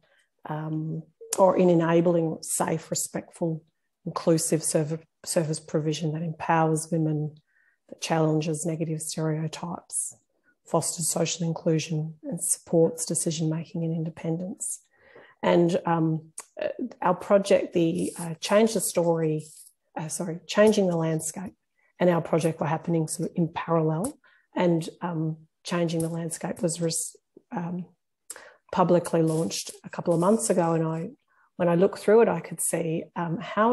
or in enabling safe, respectful, inclusive service provision that empowers women, that challenges negative stereotypes, fosters social inclusion and supports decision-making and independence. And our project, the Changing the Landscape and our project were happening sort of in parallel, and Changing the Landscape was publicly launched a couple of months ago, and when I looked through it, I could see how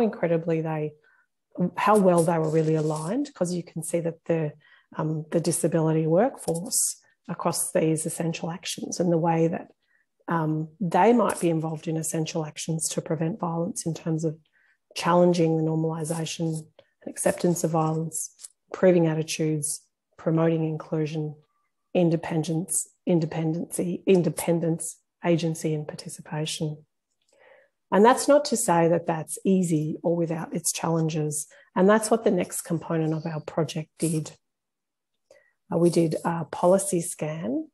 well they were really aligned, because you can see that the disability workforce across these essential actions and the way that they might be involved in essential actions to prevent violence in terms of challenging the normalisation and acceptance of violence, improving attitudes, promoting inclusion, independence, agency and participation. And that's not to say that that's easy or without its challenges. And that's what the next component of our project did. We did a policy scan,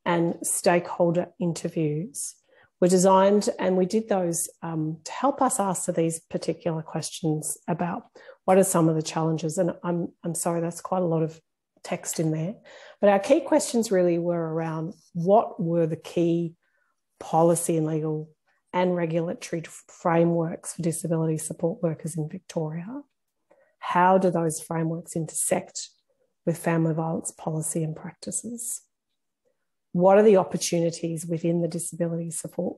and stakeholder interviews were designed, and we did those to help us answer these particular questions about what are some of the challenges. And I'm sorry, that's quite a lot of text in there. But our key questions really were around what were the key policy and legal and regulatory frameworks for disability support workers in Victoria? How do those frameworks intersect with family violence policy and practices? What are the opportunities within the disability support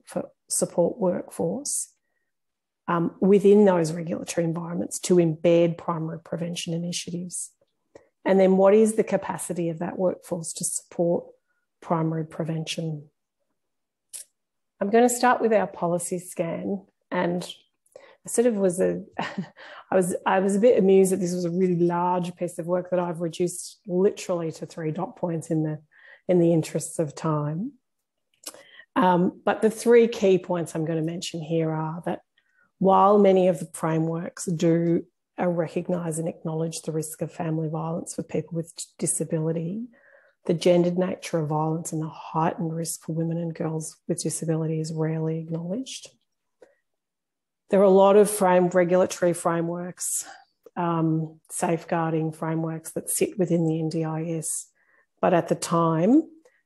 workforce within those regulatory environments to embed primary prevention initiatives? And then what is the capacity of that workforce to support primary prevention? I'm going to start with our policy scan, and I sort of was I was a bit amused that this was a really large piece of work that I've reduced literally to 3 dot points in the interests of time. But the 3 key points I'm going to mention here are that while many of the frameworks do recognise and acknowledge the risk of family violence for people with disability, the gendered nature of violence and the heightened risk for women and girls with disability is rarely acknowledged. There are a lot of regulatory frameworks, safeguarding frameworks that sit within the NDIS, but at the time,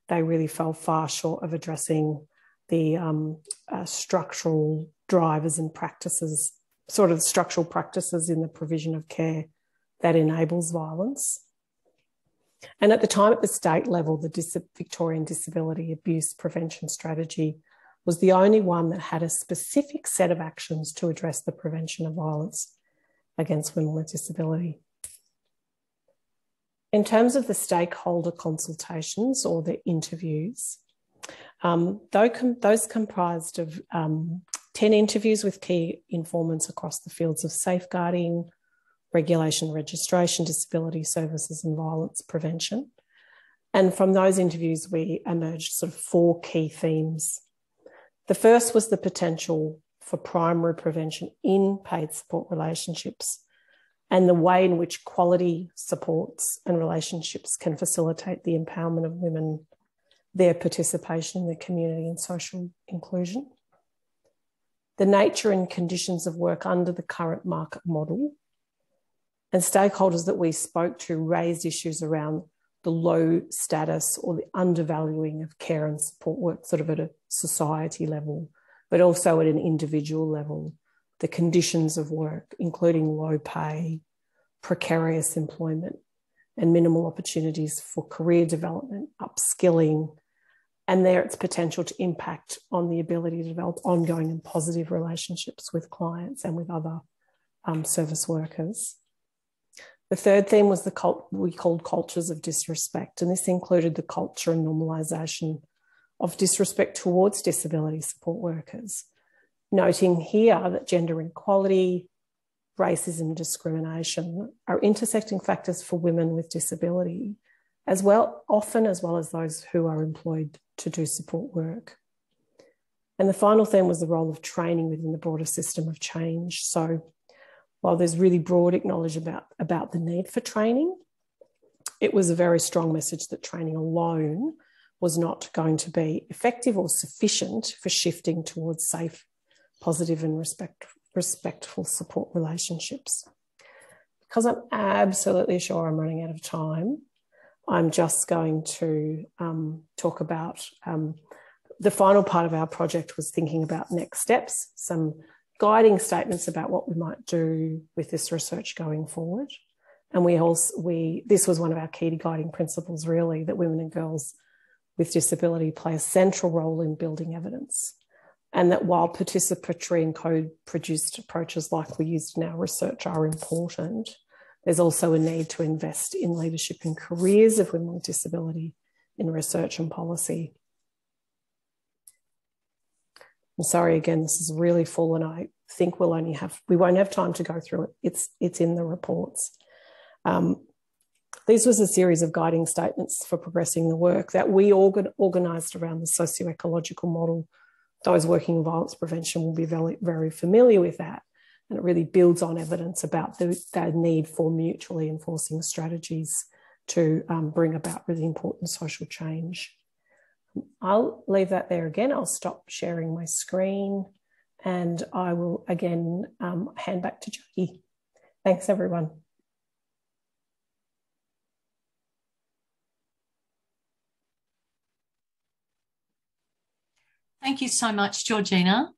they really fell far short of addressing the structural drivers and practices, sort of structural practices in the provision of care that enables violence. And at the time, at the state level, the Victorian Disability Abuse Prevention Strategy was the only one that had a specific set of actions to address the prevention of violence against women with disability. In terms of the stakeholder consultations or the interviews, those comprised of 10 interviews with key informants across the fields of safeguarding, regulation, registration, disability services and violence prevention. And from those interviews, we emerged sort of 4 key themes. The first was the potential for primary prevention in paid support relationships and the way in which quality supports and relationships can facilitate the empowerment of women, their participation in the community and social inclusion. The nature and conditions of work under the current market model, and stakeholders that we spoke to raised issues around the low status or the undervaluing of care and support work sort of at a society level, but also at an individual level, the conditions of work, including low pay, precarious employment, and minimal opportunities for career development, upskilling, and its potential to impact on the ability to develop ongoing and positive relationships with clients and with other service workers. The third theme was we called cultures of disrespect, and this included the culture and normalisation of disrespect towards disability support workers, noting here that gender inequality, racism and discrimination are intersecting factors for women with disability, often as well as those who are employed to do support work. And the final theme was the role of training within the broader system of change. So while there's really broad acknowledgement about the need for training, it was a very strong message that training alone was not going to be effective or sufficient for shifting towards safe, positive and respectful support relationships. Because I'm absolutely sure I'm running out of time, I'm just going to talk about the final part of our project was thinking about next steps, some guiding statements about what we might do with this research going forward. And this was one of our key guiding principles, really, that women and girls with disability play a central role in building evidence. And that while participatory and co-produced approaches like we used in our research are important, there's also a need to invest in leadership and careers of women with disability in research and policy. I'm sorry, again, this is really full and I think we won't have time to go through it. It's in the reports. These was a series of guiding statements for progressing the work that we organised around the socio-ecological model. Those working in violence prevention will be very, very familiar with that. And it really builds on evidence about the need for mutually enforcing strategies to bring about really important social change. I'll leave that there again. I'll stop sharing my screen and I will again hand back to Jackie. Thanks, everyone. Thank you so much, Georgina.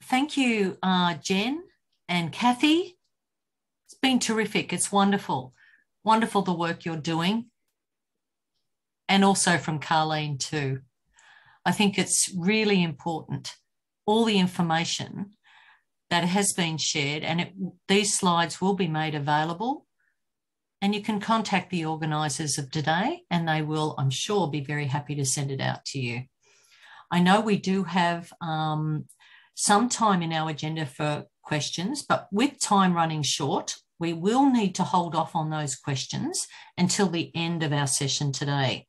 Thank you, Jen and Kathy. It's been terrific. It's wonderful. Wonderful the work you're doing. And also from Carleen too. I think it's really important, all the information that has been shared, and these slides will be made available. And you can contact the organisers of today and they will, I'm sure, be very happy to send it out to you. I know we do have some time in our agenda for questions, but with time running short, we will need to hold off on those questions until the end of our session today.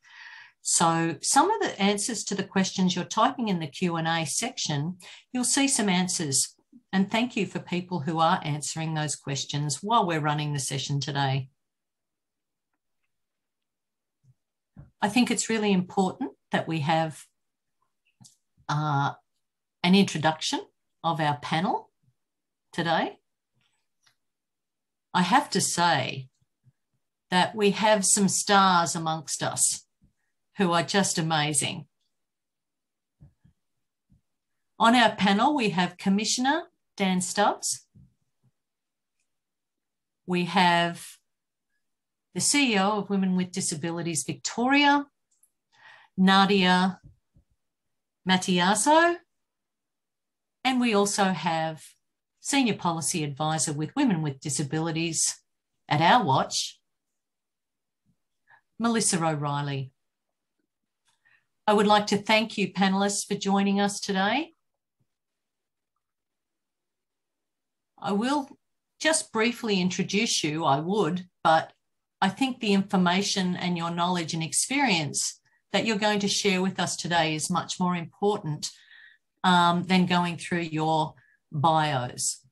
So some of the answers to the questions you're typing in the Q&A section, you'll see some answers. And thank you for people who are answering those questions while we're running the session today. I think it's really important that we have an introduction of our panel today. I have to say that we have some stars amongst us who are just amazing. On our panel, we have Commissioner Dan Stubbs. We have the CEO of Women with Disabilities Victoria, Nadia Matiaso, and we also have Senior Policy Advisor with Women with Disabilities at our watch, Melissa O'Reilly. I would like to thank you, panellists, for joining us today. I will just briefly introduce you, but I think the information and your knowledge and experience that you're going to share with us today is much more important than going through your bios.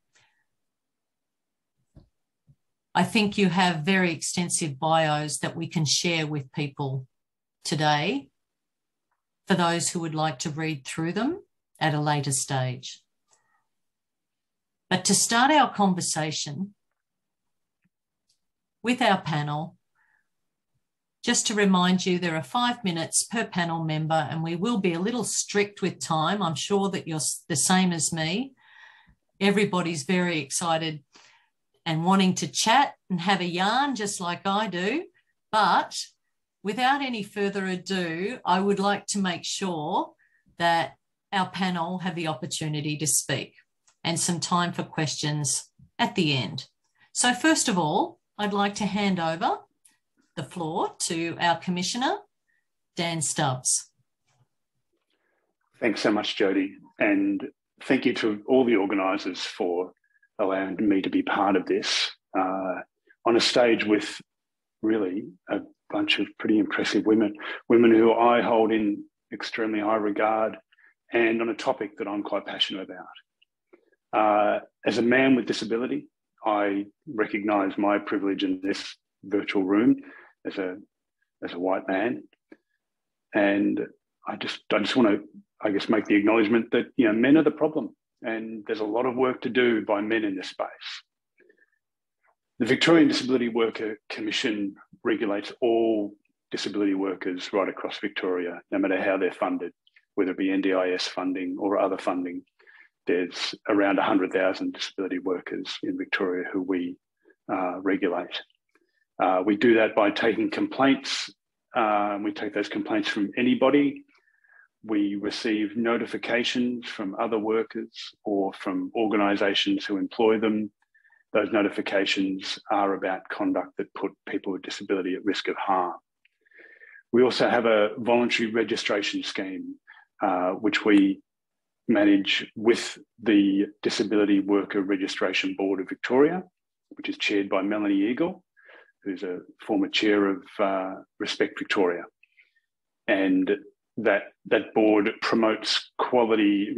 I think you have very extensive bios that we can share with people today for those who would like to read through them at a later stage. But to start our conversation with our panel, just to remind you, there are 5 minutes per panel member, and we will be a little strict with time. I'm sure that you're the same as me. Everybody's very excited and wanting to chat and have a yarn just like I do. But without any further ado, I would like to make sure that our panel have the opportunity to speak and some time for questions at the end. So first of all, I'd like to hand over the floor to our Commissioner, Dan Stubbs. Thanks so much, Jodie. And thank you to all the organisers for allowing me to be part of this on a stage with really a bunch of pretty impressive women who I hold in extremely high regard, and on a topic that I'm quite passionate about. As a man with disability, I recognise my privilege in this virtual room as a white man, and I just want to, I guess, make the acknowledgement that, you know, men are the problem, and there's a lot of work to do by men in this space. The Victorian Disability Worker Commission regulates all disability workers right across Victoria, no matter how they're funded, whether it be NDIS funding or other funding. There's around 100,000 disability workers in Victoria who we regulate. We do that by taking complaints. We take those complaints from anybody. We receive notifications from other workers or from organisations who employ them. Those notifications are about conduct that put people with disability at risk of harm. We also have a voluntary registration scheme, which we manage with the Disability Worker Registration Board of Victoria, which is chaired by Melanie Eagle, who's a former chair of Respect Victoria. And that board promotes quality,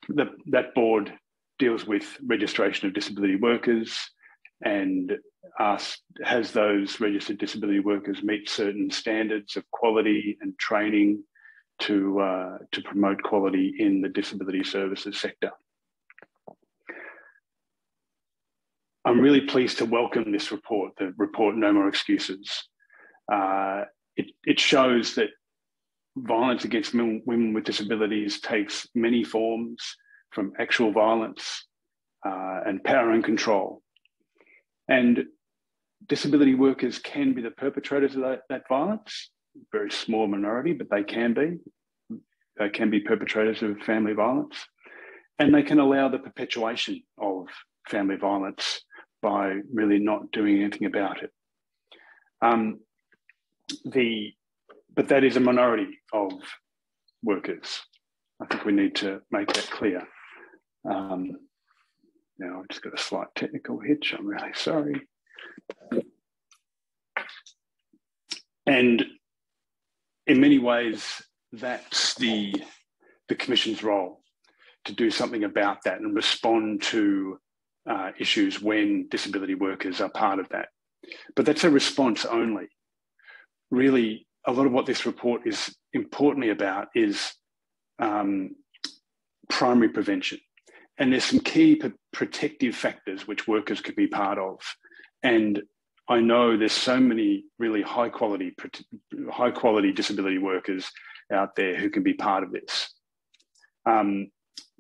that board deals with registration of disability workers and has those registered disability workers meet certain standards of quality and training to promote quality in the disability services sector. I'm really pleased to welcome this report, the report No More Excuses. It shows that violence against women with disabilities takes many forms, from actual violence and power and control. And disability workers can be the perpetrators of that violence, very small minority, but they can be. They can be perpetrators of family violence, and they can allow the perpetuation of family violence by really not doing anything about it. But that is a minority of workers. I think we need to make that clear. Now I've just got a slight technical hitch, I'm really sorry. And in many ways, that's the Commission's role, to do something about that and respond to issues when disability workers are part of that. But that's a response only. Really, a lot of what this report is importantly about is primary prevention. And there's some key protective factors which workers could be part of. And I know there's so many really high quality disability workers out there who can be part of this.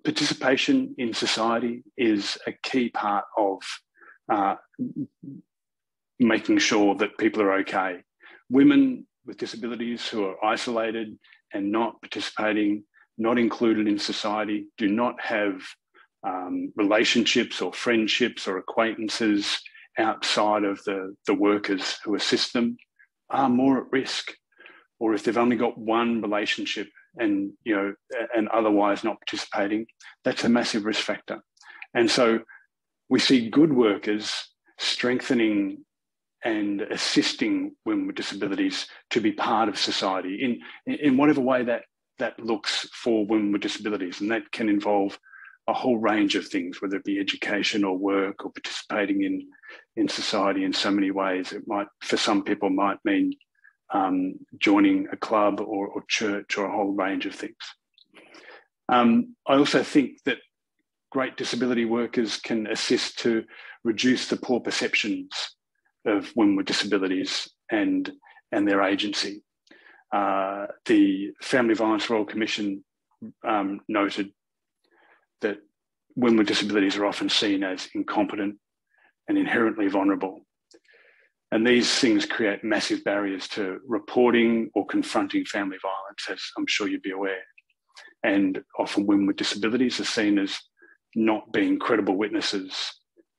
Participation in society is a key part of making sure that people are okay. Women with disabilities who are isolated and not participating, not included in society, do not have relationships or friendships or acquaintances outside of the workers who assist them, are more at risk. Or if they've only got one relationship and, you know, and otherwise not participating, that's a massive risk factor. And so we see good workers strengthening and assisting women with disabilities to be part of society in whatever way that looks for women with disabilities. And that can involve a whole range of things, whether it be education or work or participating in society in so many ways. It might, for some people, might mean joining a club or church or a whole range of things. I also think that great disability workers can assist to reduce the poor perceptions of women with disabilities and their agency. The Family Violence Royal Commission noted that women with disabilities are often seen as incompetent and inherently vulnerable. And these things create massive barriers to reporting or confronting family violence, as I'm sure you'd be aware. And often women with disabilities are seen as not being credible witnesses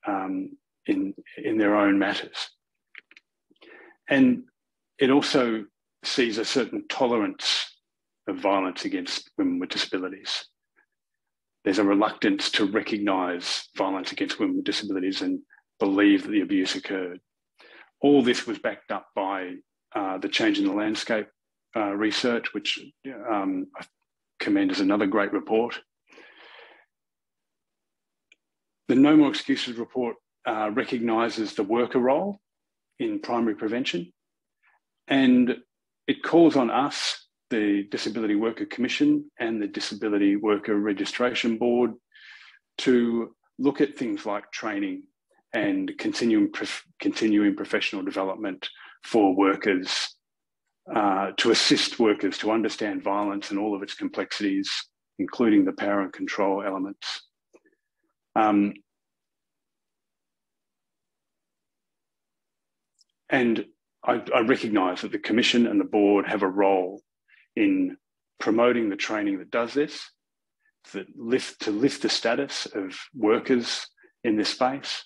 in their own matters. And it also sees a certain tolerance of violence against women with disabilities. There's a reluctance to recognise violence against women with disabilities and believe that the abuse occurred. All this was backed up by the Change in the Landscape research, which I commend as another great report. The No More Excuses report recognises the worker role in primary prevention, and it calls on us, the Disability Worker Commission and the Disability Worker Registration Board, to look at things like training and continuing professional development for workers, to assist workers to understand violence and all of its complexities, including the power and control elements. And I recognise that the Commission and the Board have a role in promoting the training that does this, to lift the status of workers in this space,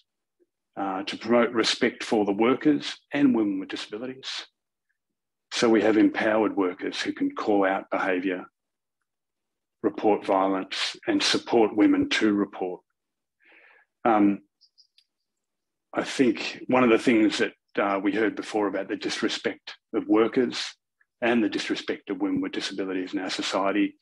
to promote respect for the workers and women with disabilities. So we have empowered workers who can call out behaviour, report violence, and support women to report. I think one of the things that we heard before about the disrespect of workers and the disrespect of women with disabilities in our society,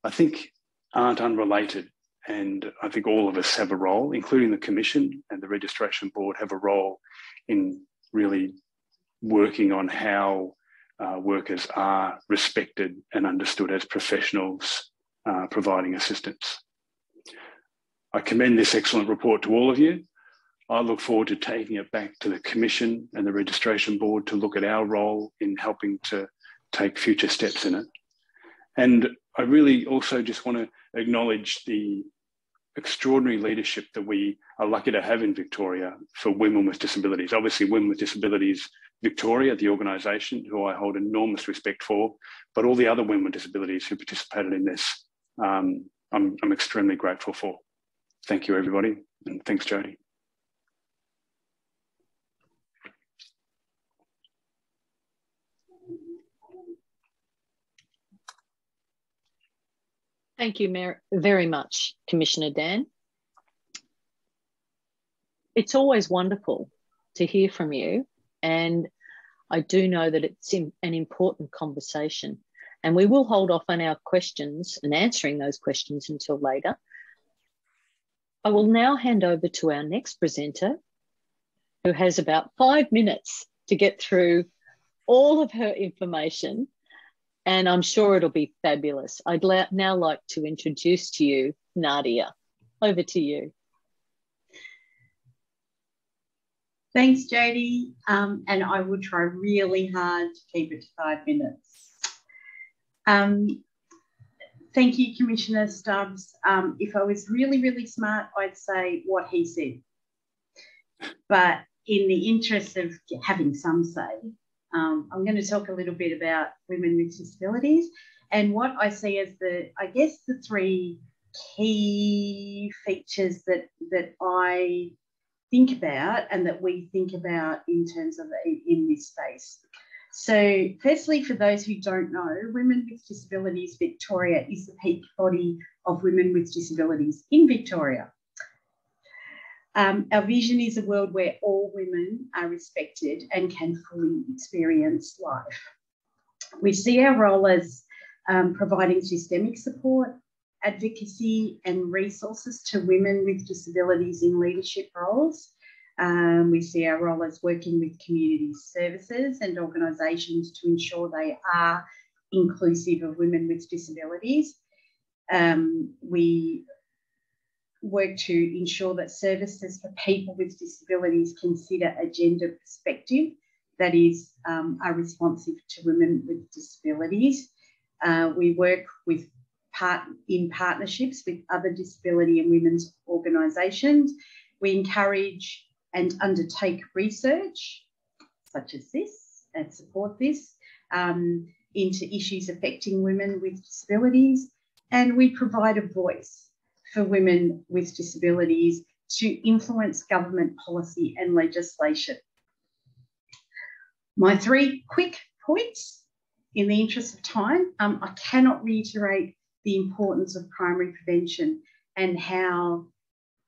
I think aren't unrelated. And I think all of us have a role, including the Commission and the Registration Board, have a role in really working on how workers are respected and understood as professionals providing assistance. I commend this excellent report to all of you. I look forward to taking it back to the Commission and the Registration Board to look at our role in helping to take future steps in it. And I really also just want to acknowledge the extraordinary leadership that we are lucky to have in Victoria for women with disabilities. Obviously, Women with Disabilities Victoria, the organisation, who I hold enormous respect for, but all the other women with disabilities who participated in this, I'm extremely grateful for. Thank you, everybody, and thanks, Jodie. Thank you very much, Commissioner Dan. It's always wonderful to hear from you, and I do know that it's an important conversation, and we will hold off on our questions and answering those questions until later. I will now hand over to our next presenter, who has about 5 minutes to get through all of her information, and I'm sure it'll be fabulous. I'd now like to introduce to you Nadia. Over to you. Thanks, Jodie. And I will try really hard to keep it to 5 minutes. Thank you, Commissioner Stubbs. If I was really, really smart, I'd say what he said. But in the interest of having some say, I'm going to talk a little bit about women with disabilities and what I see as the three key features that I think about and that we think about in terms of in this space. So firstly, for those who don't know, Women with Disabilities Victoria is the peak body of women with disabilities in Victoria. Our vision is a world where all women are respected and can fully experience life. We see our role as providing systemic support, advocacy and resources to women with disabilities in leadership roles. We see our role as working with community services and organisations to ensure they are inclusive of women with disabilities. We work to ensure that services for people with disabilities consider a gender perspective that is are responsive to women with disabilities. We work with in partnerships with other disability and women's organisations. We encourage and undertake research such as this and support this into issues affecting women with disabilities, and we provide a voice for women with disabilities to influence government policy and legislation. My 3 quick points in the interest of time. I cannot reiterate the importance of primary prevention and how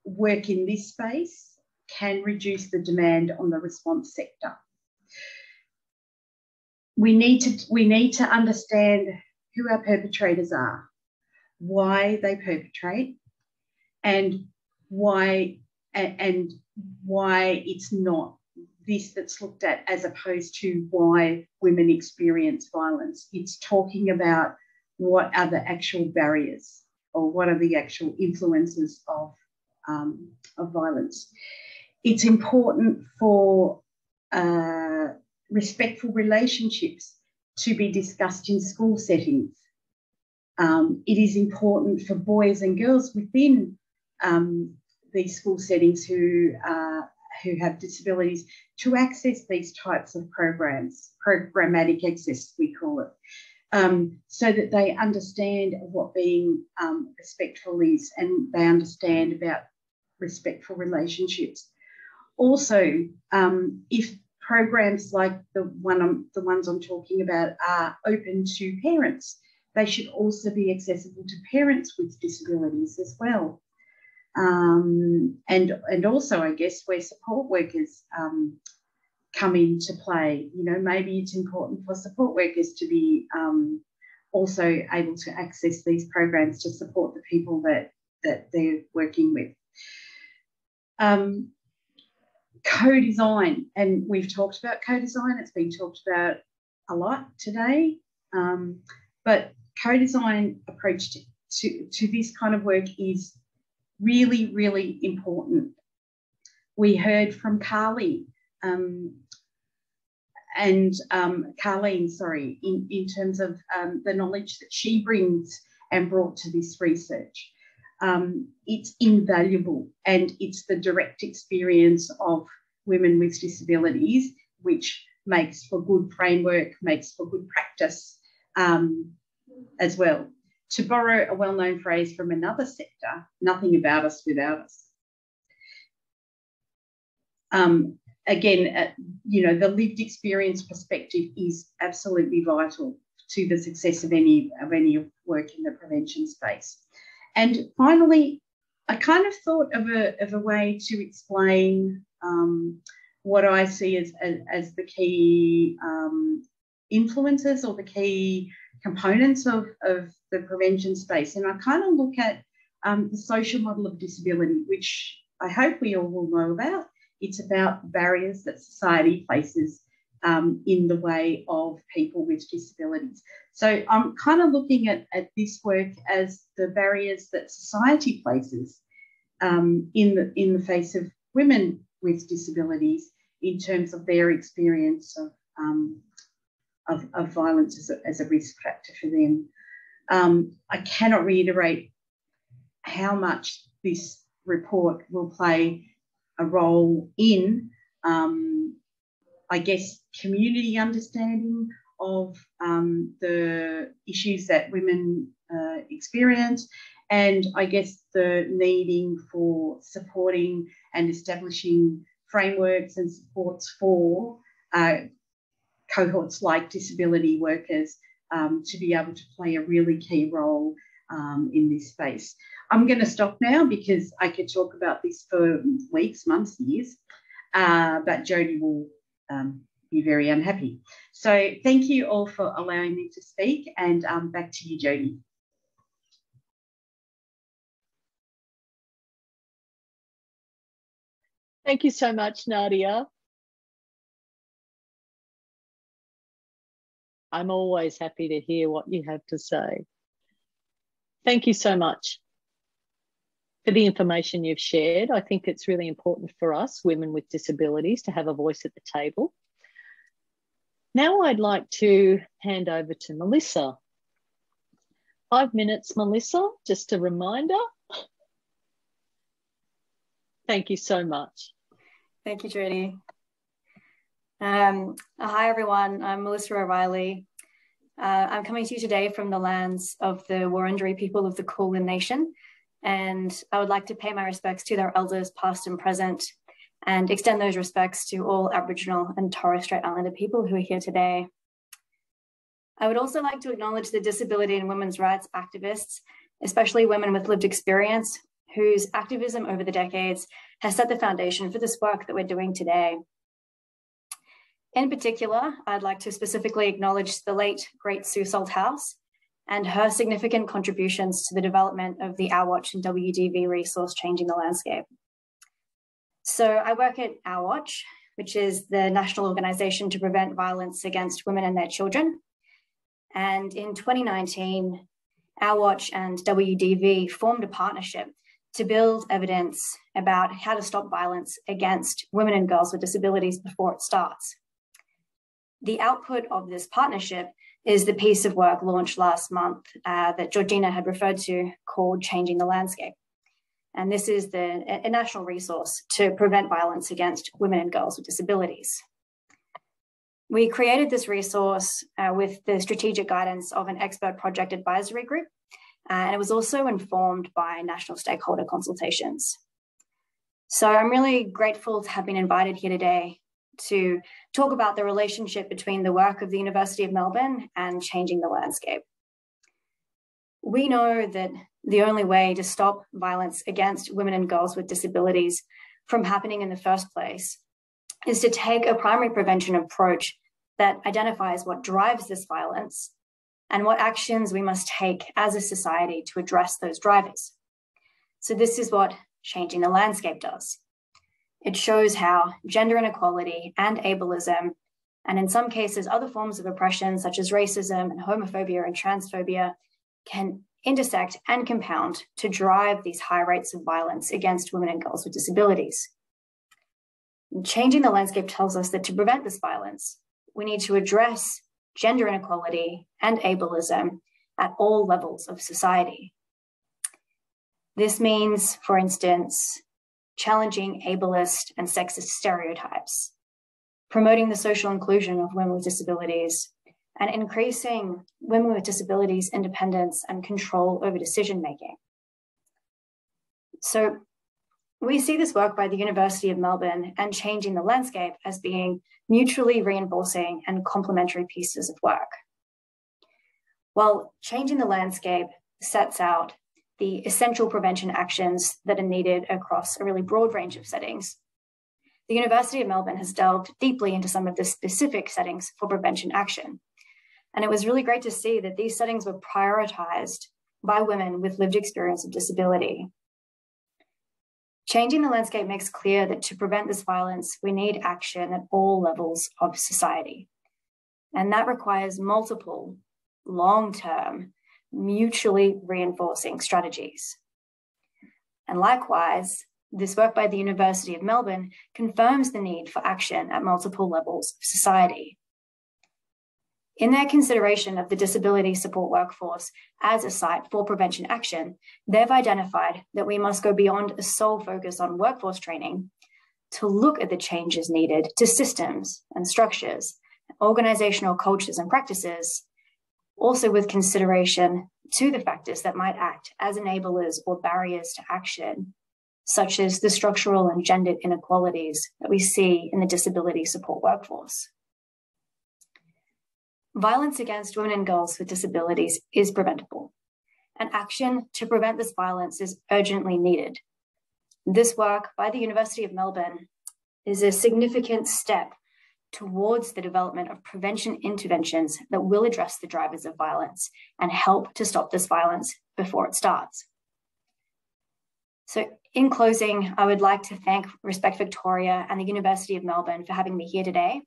work in this space can reduce the demand on the response sector. We need to understand who our perpetrators are, why they perpetrate, and why it's not this that's looked at as opposed to why women experience violence. It's talking about what are the actual barriers or what are the actual influences of violence. It's important for respectful relationships to be discussed in school settings. It is important for boys and girls within these school settings who have disabilities to access these types of programs, programmatic access we call it, so that they understand what being respectful is and they understand about respectful relationships. Also, if programs like the ones I'm talking about are open to parents, they should also be accessible to parents with disabilities as well. And also, I guess, where support workers come into play, you know, maybe it's important for support workers to be also able to access these programs to support the people that they're working with. Co-design, and we've talked about co-design. It's been talked about a lot today, but co-design approach to this kind of work is really, really important. We heard from Carleen, in terms of the knowledge that she brings and brought to this research. It's invaluable, and it's the direct experience of women with disabilities which makes for good framework, makes for good practice as well. To borrow a well-known phrase from another sector, nothing about us without us. Again, you know, the lived experience perspective is absolutely vital to the success of any work in the prevention space. And finally, I kind of thought of a way to explain what I see as the key influences or the key components of the prevention space. And I kind of look at the social model of disability, which I hope we all will know about. It's about the barriers that society places in the way of people with disabilities. So I'm kind of looking at this work as the barriers that society places in the face of women with disabilities in terms of their experience of violence as a risk factor for them. I cannot reiterate how much this report will play a role in, I guess, community understanding of the issues that women experience, and I guess the needing for supporting and establishing frameworks and supports for cohorts like disability workers to be able to play a really key role in this space. I'm going to stop now because I could talk about this for weeks, months, years, but Jodie will be very unhappy. So thank you all for allowing me to speak, and back to you, Jodie. Thank you so much, Nadia. I'm always happy to hear what you have to say. Thank you so much for the information you've shared. I think it's really important for us, women with disabilities, to have a voice at the table. Now I'd like to hand over to Melissa. 5 minutes, Melissa, just a reminder. Thank you so much. Thank you, Jodie. Hi, everyone. I'm Melissa O'Reilly. I'm coming to you today from the lands of the Wurundjeri people of the Kulin Nation, and I would like to pay my respects to their elders, past and present, and extend those respects to all Aboriginal and Torres Strait Islander people who are here today. I would also like to acknowledge the disability and women's rights activists, especially women with lived experience, whose activism over the decades has set the foundation for this work that we're doing today. In particular, I'd like to specifically acknowledge the late, great Sue Salthouse and her significant contributions to the development of the Our Watch and WDV resource Changing the Landscape. So I work at Our Watch, which is the national organisation to prevent violence against women and their children. And in 2019, Our Watch and WDV formed a partnership to build evidence about how to stop violence against women and girls with disabilities before it starts. The output of this partnership is the piece of work launched last month that Georgina had referred to, called Changing the Landscape. And this is a national resource to prevent violence against women and girls with disabilities. We created this resource with the strategic guidance of an expert project advisory group, and it was also informed by national stakeholder consultations. So I'm really grateful to have been invited here today to talk about the relationship between the work of the University of Melbourne and Changing the Landscape. We know that the only way to stop violence against women and girls with disabilities from happening in the first place is to take a primary prevention approach that identifies what drives this violence and what actions we must take as a society to address those drivers. So this is what Changing the Landscape does. It shows how gender inequality and ableism, and in some cases other forms of oppression such as racism and homophobia and transphobia, can intersect and compound to drive these high rates of violence against women and girls with disabilities. Changing the Landscape tells us that to prevent this violence, we need to address gender inequality and ableism at all levels of society. This means, for instance, challenging ableist and sexist stereotypes, promoting the social inclusion of women with disabilities, and increasing women with disabilities' independence and control over decision-making. So we see this work by the University of Melbourne and Changing the Landscape as being mutually reinforcing and complementary pieces of work. While Changing the Landscape sets out the essential prevention actions that are needed across a really broad range of settings, the University of Melbourne has delved deeply into some of the specific settings for prevention action. And it was really great to see that these settings were prioritised by women with lived experience of disability. Changing the Landscape makes clear that to prevent this violence, we need action at all levels of society. And that requires multiple, long-term, mutually reinforcing strategies. And likewise, this work by the University of Melbourne confirms the need for action at multiple levels of society. In their consideration of the disability support workforce as a site for prevention action, they've identified that we must go beyond a sole focus on workforce training to look at the changes needed to systems and structures, organizational cultures and practices, also with consideration to the factors that might act as enablers or barriers to action, such as the structural and gendered inequalities that we see in the disability support workforce. Violence against women and girls with disabilities is preventable, and action to prevent this violence is urgently needed. This work by the University of Melbourne is a significant step towards the development of prevention interventions that will address the drivers of violence and help to stop this violence before it starts. So in closing, I would like to thank Respect Victoria and the University of Melbourne for having me here today.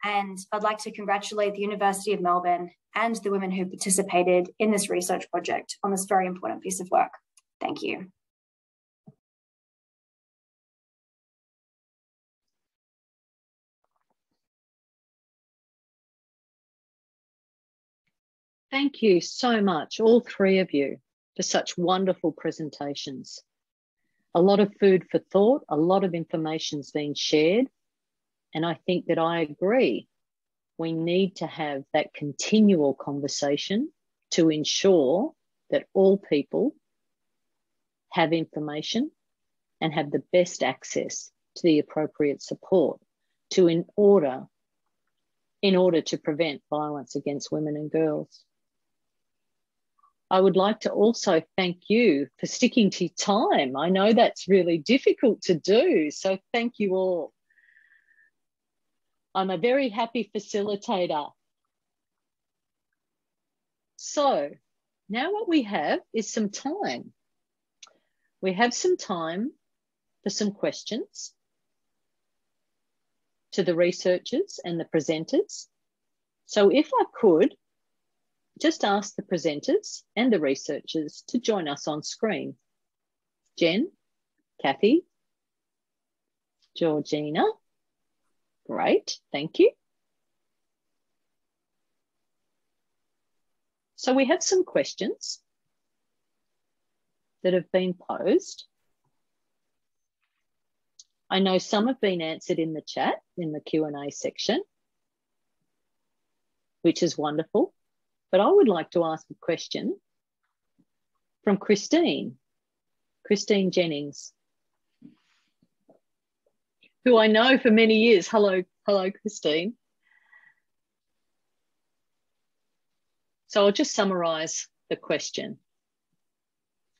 And I'd like to congratulate the University of Melbourne and the women who participated in this research project on this very important piece of work. Thank you. Thank you so much, all three of you, for such wonderful presentations. A lot of food for thought, a lot of information's been shared, and I think that I agree. We need to have that continual conversation to ensure that all people have information and have the best access to the appropriate support in order to prevent violence against women and girls. I would like to also thank you for sticking to time. I know that's really difficult to do, so thank you all. I'm a very happy facilitator. So now what we have is some time. We have some time for some questions to the researchers and the presenters. So if I could just ask the presenters and the researchers to join us on screen. Jen, Kathy, Georgina. Great, thank you. So we have some questions that have been posed. I know some have been answered in the chat, in the Q&A section, which is wonderful. But I would like to ask a question from Christine Jennings, who I know for many years. Hello, Christine. So I'll just summarise the question.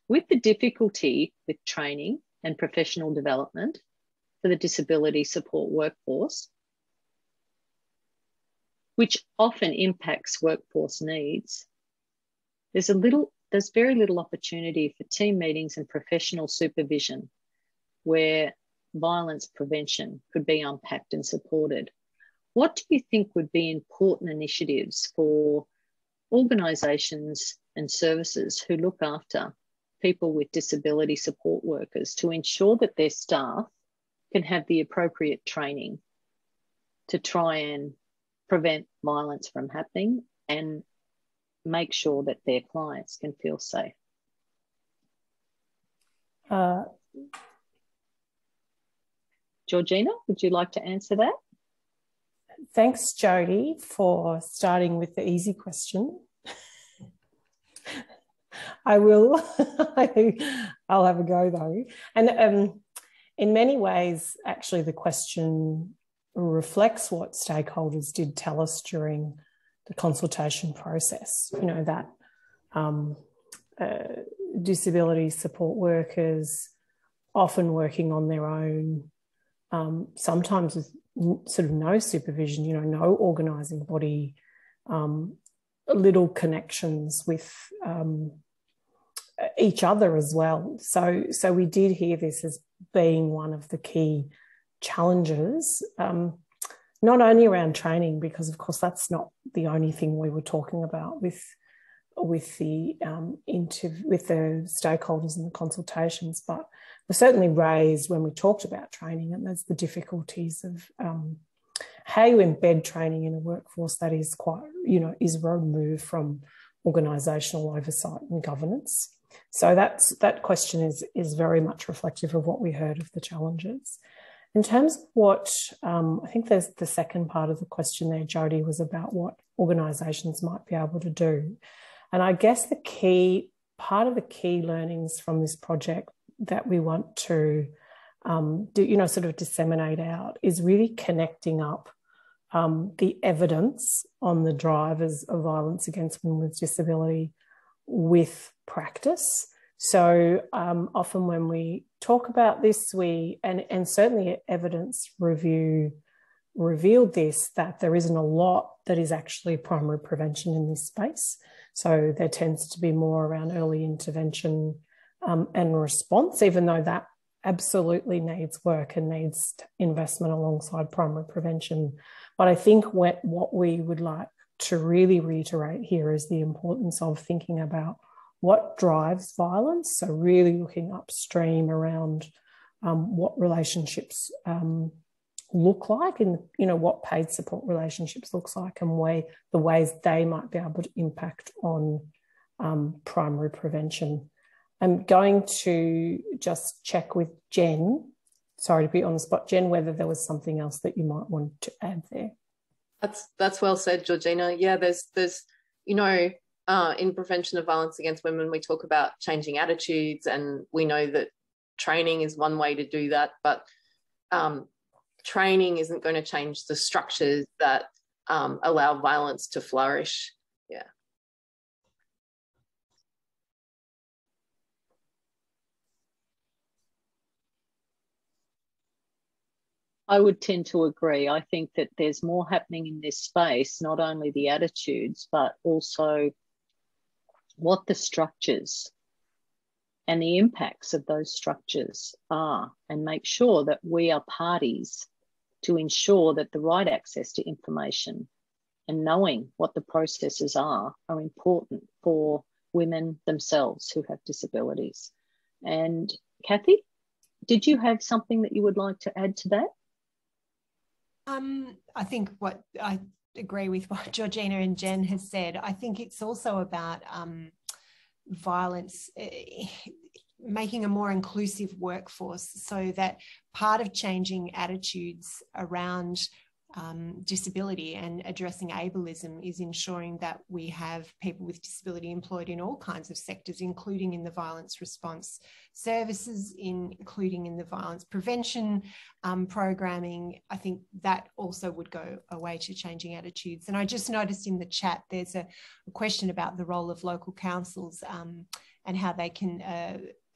With the difficulty with training and professional development for the disability support workforce, which often impacts workforce needs, there's very little opportunity for team meetings and professional supervision where violence prevention could be unpacked and supported. What do you think would be important initiatives for organisations and services who look after people with disability support workers to ensure that their staff can have the appropriate training to try and prevent violence from happening and make sure that their clients can feel safe? Georgina, would you like to answer that? Thanks, Jodie, for starting with the easy question. I will. I'll have a go though. And in many ways, actually, the question reflects what stakeholders did tell us during the consultation process. You know, that disability support workers often working on their own, sometimes with sort of no supervision, you know, no organising body, little connections with each other as well. So we did hear this as being one of the key challenges, not only around training, because of course that's not the only thing we were talking about with the stakeholders and the consultations, but were certainly raised when we talked about training, and there's the difficulties of how you embed training in a workforce that is quite, you know, is removed from organisational oversight and governance. So that question is very much reflective of what we heard of the challenges. In terms of what, I think there's the second part of the question there, Jodie, was about what organisations might be able to do. And I guess part of the key learnings from this project that we want to do, you know, sort of disseminate out is really connecting up the evidence on the drivers of violence against women with disability with practice. So often when we talk about this, and certainly evidence review revealed this, that there isn't a lot that is actually primary prevention in this space. So there tends to be more around early intervention and response, even though that absolutely needs work and needs investment alongside primary prevention. But I think what we would like to really reiterate here is the importance of thinking about what drives violence. So really looking upstream around what relationships look like, and what paid support relationships looks like, and the ways they might be able to impact on primary prevention. I'm going to just check with Jen. Sorry to be on the spot, Jen, whether there was something else that you might want to add there. That's well said, Georgina. Yeah, there's in prevention of violence against women, we talk about changing attitudes, and we know that training is one way to do that, but training isn't going to change the structures that allow violence to flourish. Yeah. I would tend to agree. I think that there's more happening in this space, not only the attitudes, but also what the structures and the impacts of those structures are, and make sure that we are parties to ensure that the right access to information and knowing what the processes are important for women themselves who have disabilities. And Kathy, did you have something that you would like to add to that? I think I agree with what Georgina and Jen has said. I think it's also about violence, making a more inclusive workforce, so that part of changing attitudes around disability and addressing ableism is ensuring that we have people with disability employed in all kinds of sectors, including in the violence response services, including in the violence prevention programming. I think that also would go a way to changing attitudes. And I just noticed in the chat there's a question about the role of local councils and how they can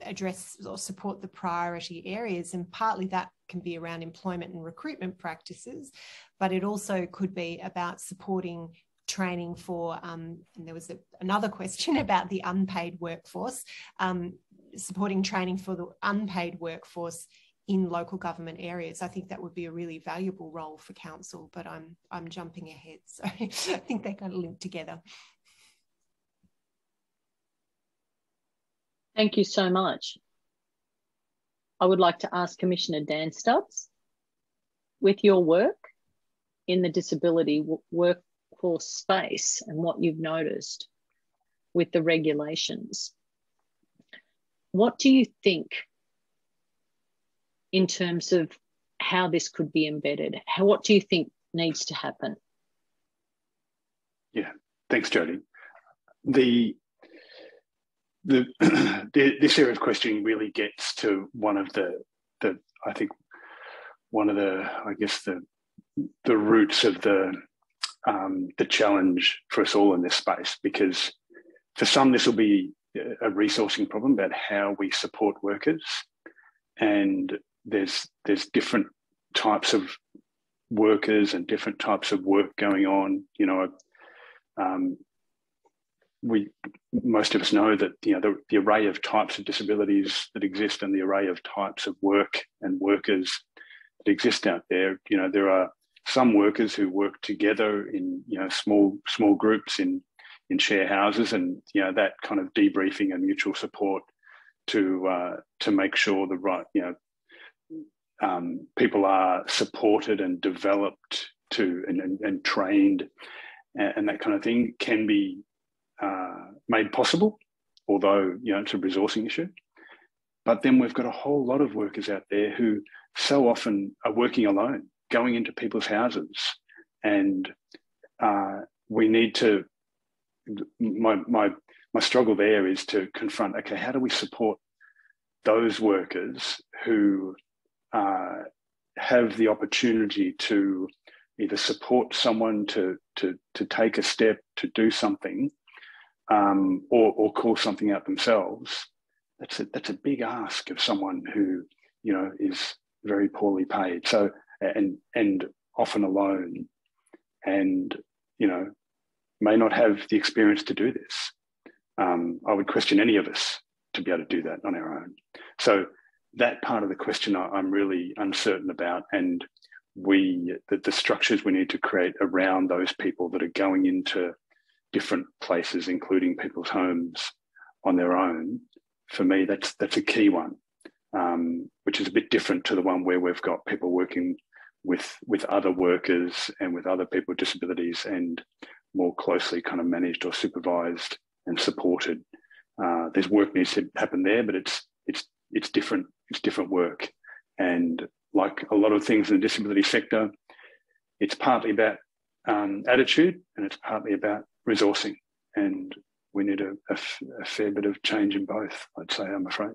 address or support the priority areas, and partly that can be around employment and recruitment practices, but it also could be about supporting training for, and there was another question about the unpaid workforce, supporting training for the unpaid workforce in local government areas. I think that would be a really valuable role for council, but I'm jumping ahead, so I think they kind of link together. Thank you so much. I would like to ask Commissioner Dan Stubbs, with your work in the disability workforce space and what you've noticed with the regulations, what do you think in terms of how this could be embedded? What do you think needs to happen? Yeah, thanks, Jodie. This area of questioning really gets to one of the roots of the challenge for us all in this space, because for some this will be a resourcing problem about how we support workers, and there's different types of workers and different types of work going on. Most of us know that the array of types of disabilities that exist and the array of types of work and workers that exist out there. There are some workers who work together in small groups in share houses, and that kind of debriefing and mutual support to make sure the right people are supported and developed and trained, and that kind of thing can be made possible, although it's a resourcing issue. But then we've got a whole lot of workers out there who so often are working alone, going into people's houses, and we need to. My struggle there is to confront. Okay, how do we support those workers who have the opportunity to either support someone to take a step, to do something, or call something out themselves, that's a big ask of someone who, you know, is very poorly paid. So, and often alone, and, you know, may not have the experience to do this. I would question any of us to be able to do that on our own. So that part of the question I'm really uncertain about, and the structures we need to create around those people that are going into different places, including people's homes on their own, for me, that's a key one, which is a bit different to the one where we've got people working with other workers and with other people with disabilities and more closely kind of managed or supervised and supported. There's work needs to happen there, but it's different. It's different work, and like a lot of things in the disability sector, it's partly about attitude and it's partly about resourcing, and we need a fair bit of change in both, I'd say, I'm afraid.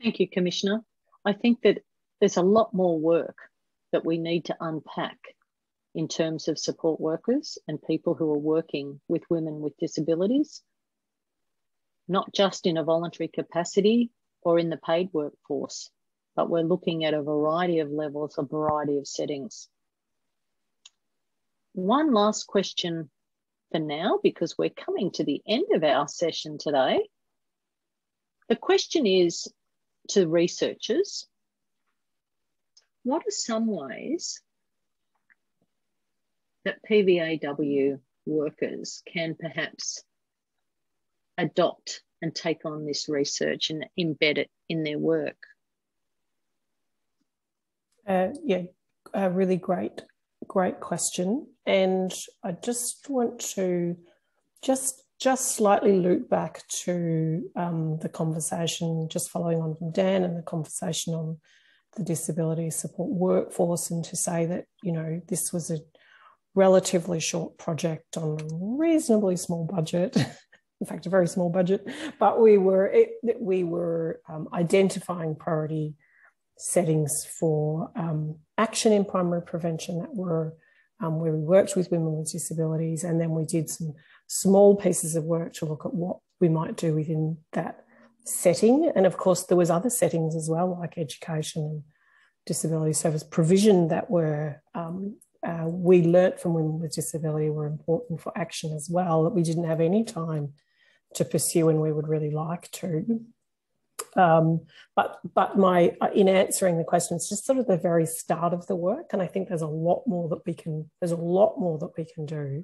Thank you, Commissioner. I think that there's a lot more work that we need to unpack in terms of support workers and people who are working with women with disabilities, not just in a voluntary capacity or in the paid workforce, but we're looking at a variety of levels, a variety of settings. One last question for now, because we're coming to the end of our session today. The question is to researchers, what are some ways that PVAW workers can perhaps adopt and take on this research and embed it in their work? Yeah, a really great question. And I just want to just slightly loop back to the conversation, just following on from Dan and the conversation on the disability support workforce, and to say that, you know, this was a relatively short project on a reasonably small budget. In fact, a very small budget, but we were identifying priority settings for action in primary prevention that were where we worked with women with disabilities, and then we did some small pieces of work to look at what we might do within that setting. And of course, there was other settings as well, like education and disability service provision, that were we learnt from women with disability were important for action as well, that we didn't have any time to pursue and we would really like to. But in answering the question, it's just sort of the very start of the work, and I think there's a lot more that we can do,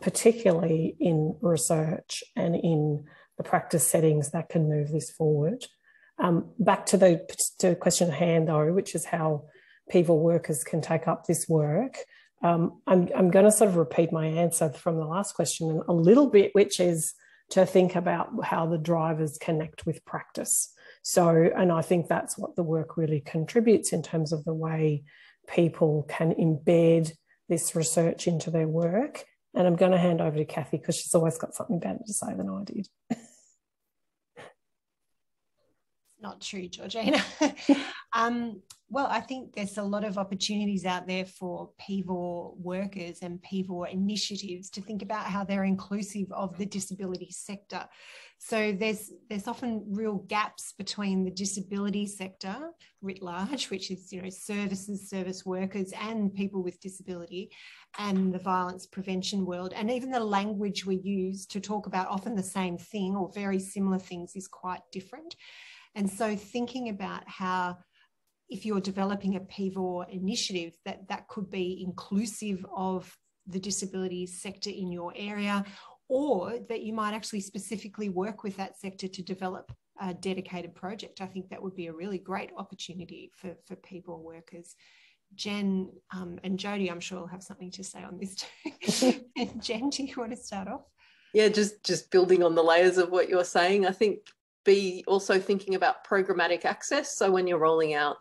particularly in research and in the practice settings that can move this forward. Back to the question at hand, though, which is how PVAW workers can take up this work. I'm going to sort of repeat my answer from the last question a little bit, which is to think about how the drivers connect with practice. So, and I think that's what the work really contributes in terms of the way people can embed this research into their work. And I'm going to hand over to Kathy because she's always got something better to say than I did. Not true, Georgina. Well, I think there's a lot of opportunities out there for PVAW workers and PVAW initiatives to think about how they're inclusive of the disability sector. So there's often real gaps between the disability sector writ large, which is, you know, services, service workers and people with disability, and the violence prevention world. And even the language we use to talk about often the same thing or very similar things is quite different. And so thinking about how, if you're developing a PVAW initiative, that could be inclusive of the disability sector in your area, or that you might actually specifically work with that sector to develop a dedicated project. I think that would be a really great opportunity for PVAW workers. Jen and Jody, I'm sure will have something to say on this too. Jen, do you want to start off? Yeah, just building on the layers of what you're saying, I think be also thinking about programmatic access. So when you're rolling out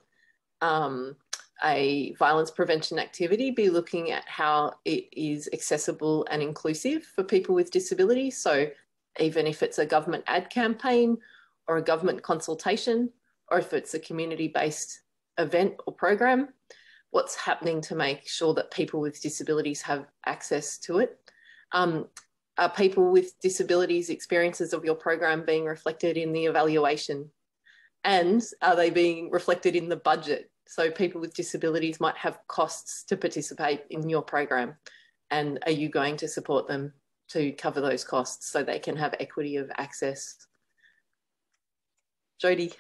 a violence prevention activity, be looking at how it is accessible and inclusive for people with disabilities. So even if it's a government ad campaign or a government consultation, or if it's a community-based event or program, what's happening to make sure that people with disabilities have access to it? Are people with disabilities experiences of your program being reflected in the evaluation? And are they being reflected in the budget? So people with disabilities might have costs to participate in your program. And are you going to support them to cover those costs so they can have equity of access? Jody.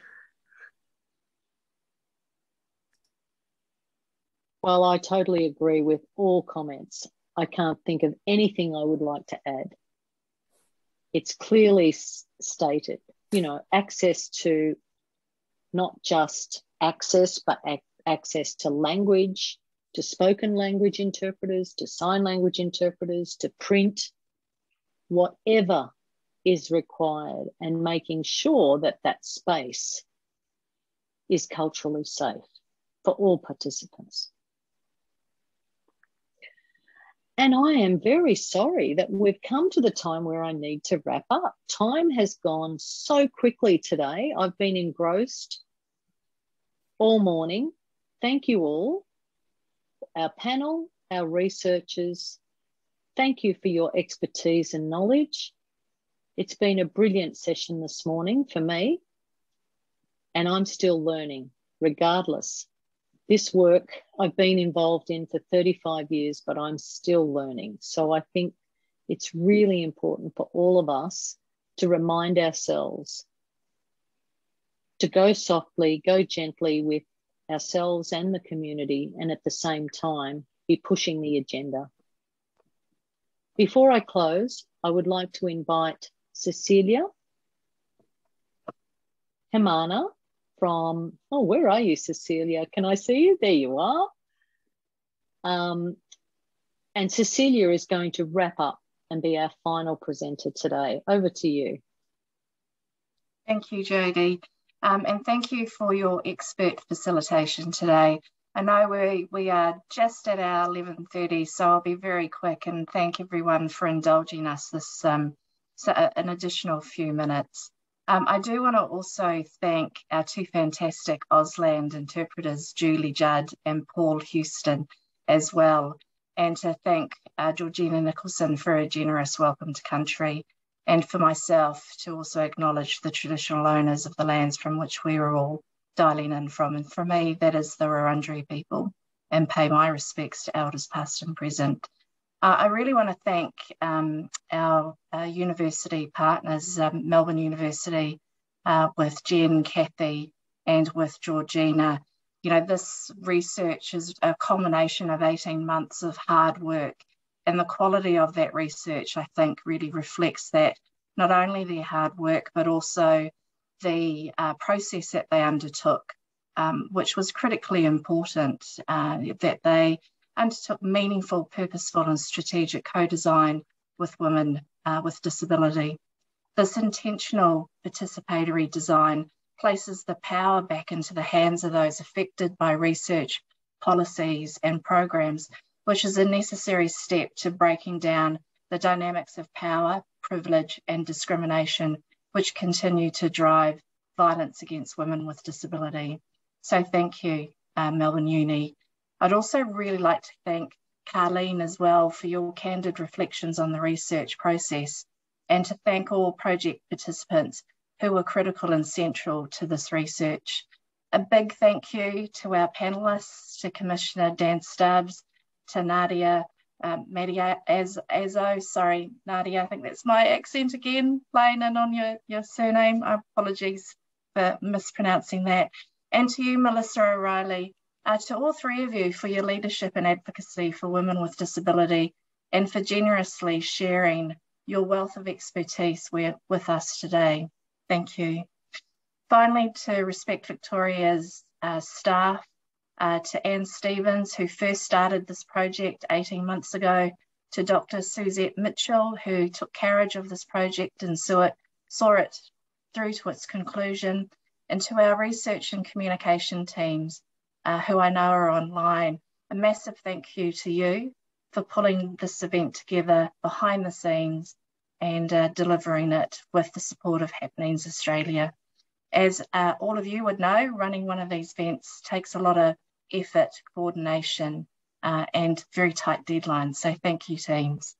Well, I totally agree with all comments. I can't think of anything I would like to add. It's clearly stated, you know, access to not just access, but access to language, to spoken language interpreters, to sign language interpreters, to print, whatever is required, and making sure that that space is culturally safe for all participants. And I am very sorry that we've come to the time where I need to wrap up. Time has gone so quickly today. I've been engrossed all morning. Thank you all, our panel, our researchers. Thank you for your expertise and knowledge. It's been a brilliant session this morning for me, and I'm still learning regardless. This work I've been involved in for 35 years, but I'm still learning. So I think it's really important for all of us to remind ourselves to go softly, go gently with ourselves and the community, and at the same time, be pushing the agenda. Before I close, I would like to invite Cecilia Hemana from, oh, where are you, Cecilia? Can I see you? There you are. And Cecilia is going to wrap up and be our final presenter today. Over to you. Thank you, Jodie. And thank you for your expert facilitation today. I know we are just at our 11:30, so I'll be very quick, and thank everyone for indulging us this an additional few minutes. I do want to also thank our two fantastic Auslan interpreters, Julie Judd and Paul Houston, as well, and to thank Georgina Nicholson for a generous welcome to country, and for myself to also acknowledge the traditional owners of the lands from which we are all dialing in from. And for me, that is the Wurundjeri people, and pay my respects to elders past and present. I really want to thank our university partners, Melbourne University, with Jen, Kathy, and with Georgina. You know, this research is a culmination of 18 months of hard work, and the quality of that research, I think, really reflects that, not only their hard work, but also the process that they undertook, which was critically important, that they undertook meaningful, purposeful and strategic co-design with women with disability. This intentional participatory design places the power back into the hands of those affected by research, policies and programs, which is a necessary step to breaking down the dynamics of power, privilege and discrimination, which continue to drive violence against women with disability. So thank you, Melbourne Uni. I'd also really like to thank Carleen as well for your candid reflections on the research process, and to thank all project participants who were critical and central to this research. A big thank you to our panellists, to Commissioner Dan Stubbs, to Nadia Azo, sorry, Nadia, I think that's my accent again, playing in on your surname. Apologies for mispronouncing that. And to you, Melissa O'Reilly, to all three of you for your leadership and advocacy for women with disability, and for generously sharing your wealth of expertise with us today. Thank you. Finally, to Respect Victoria's staff, to Anne Stevens, who first started this project 18 months ago, to Dr. Suzette Mitchell, who took carriage of this project and saw it through to its conclusion, and to our research and communication teams, who I know are online. A massive thank you to you for pulling this event together behind the scenes and delivering it with the support of Happenings Australia. As all of you would know, running one of these events takes a lot of effort, coordination, and very tight deadlines. So thank you, teams.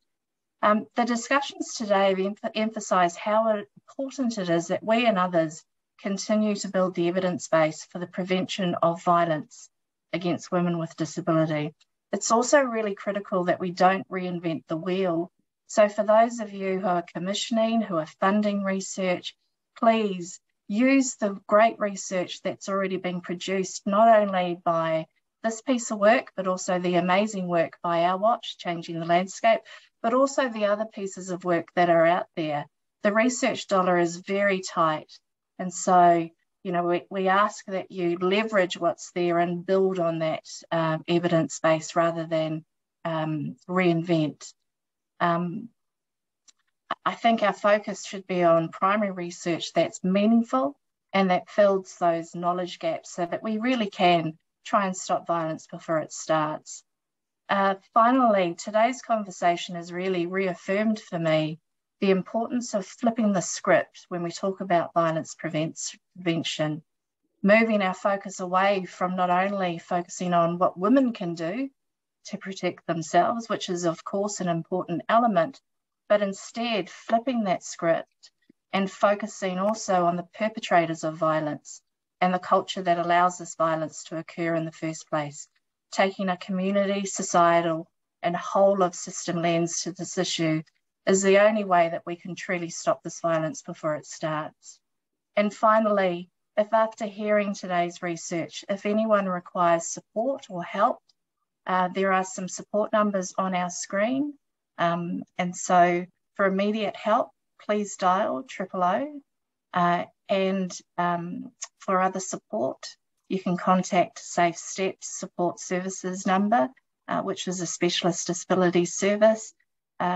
The discussions today have emphasised how important it is that we and others continue to build the evidence base for the prevention of violence against women with disability. It's also really critical that we don't reinvent the wheel. So for those of you who are commissioning, who are funding research, please use the great research that's already been produced, not only by this piece of work, but also the amazing work by Our Watch, Changing the Landscape, but also the other pieces of work that are out there. The research dollar is very tight. And so, you know, we ask that you leverage what's there and build on that evidence base rather than reinvent. I think our focus should be on primary research that's meaningful and that fills those knowledge gaps so that we really can try and stop violence before it starts. Finally, today's conversation has really reaffirmed for me the importance of flipping the script when we talk about violence prevention, moving our focus away from not only focusing on what women can do to protect themselves, which is of course an important element, but instead flipping that script and focusing also on the perpetrators of violence and the culture that allows this violence to occur in the first place, taking a community, societal, and whole of system lens to this issue is the only way that we can truly stop this violence before it starts. And finally, if after hearing today's research, if anyone requires support or help, there are some support numbers on our screen. And so for immediate help, please dial 000. And for other support, you can contact Safe Steps Support Services number, which is a specialist disability service,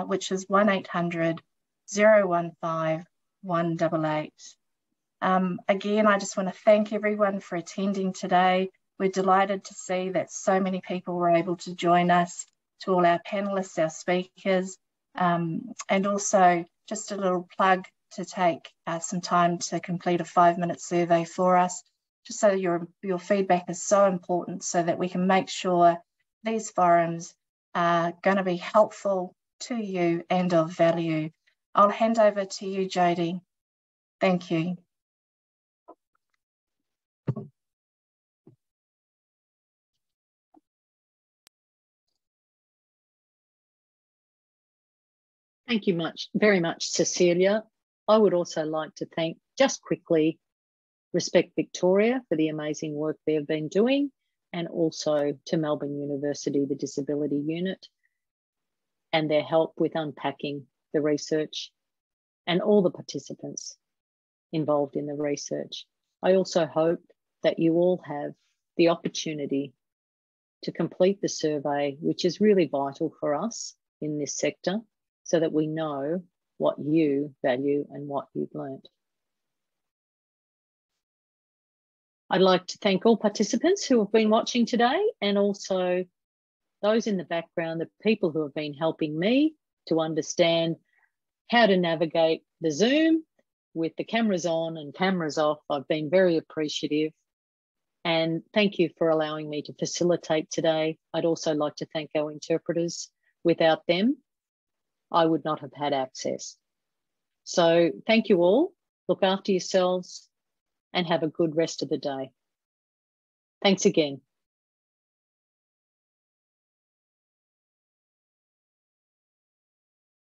which is 1800 015 188. Again, I just want to thank everyone for attending today. We're delighted to see that so many people were able to join us, to all our panellists, our speakers, and also just a little plug to take some time to complete a 5-minute survey for us, just so your feedback is so important so that we can make sure these forums are going to be helpful to you and of value. I'll hand over to you, Jodie. Thank you. Thank you very much, Cecilia. I would also like to thank, just quickly, Respect Victoria for the amazing work they've been doing, and also to Melbourne University, the Disability Unit, and their help with unpacking the research and all the participants involved in the research. I also hope that you all have the opportunity to complete the survey, which is really vital for us in this sector, so that we know what you value and what you've learnt. I'd like to thank all participants who have been watching today, and also those in the background, the people who have been helping me to understand how to navigate the Zoom with the cameras on and cameras off. I've been very appreciative, and thank you for allowing me to facilitate today. I'd also like to thank our interpreters. Without them, I would not have had access. So thank you all. Look after yourselves and have a good rest of the day. Thanks again.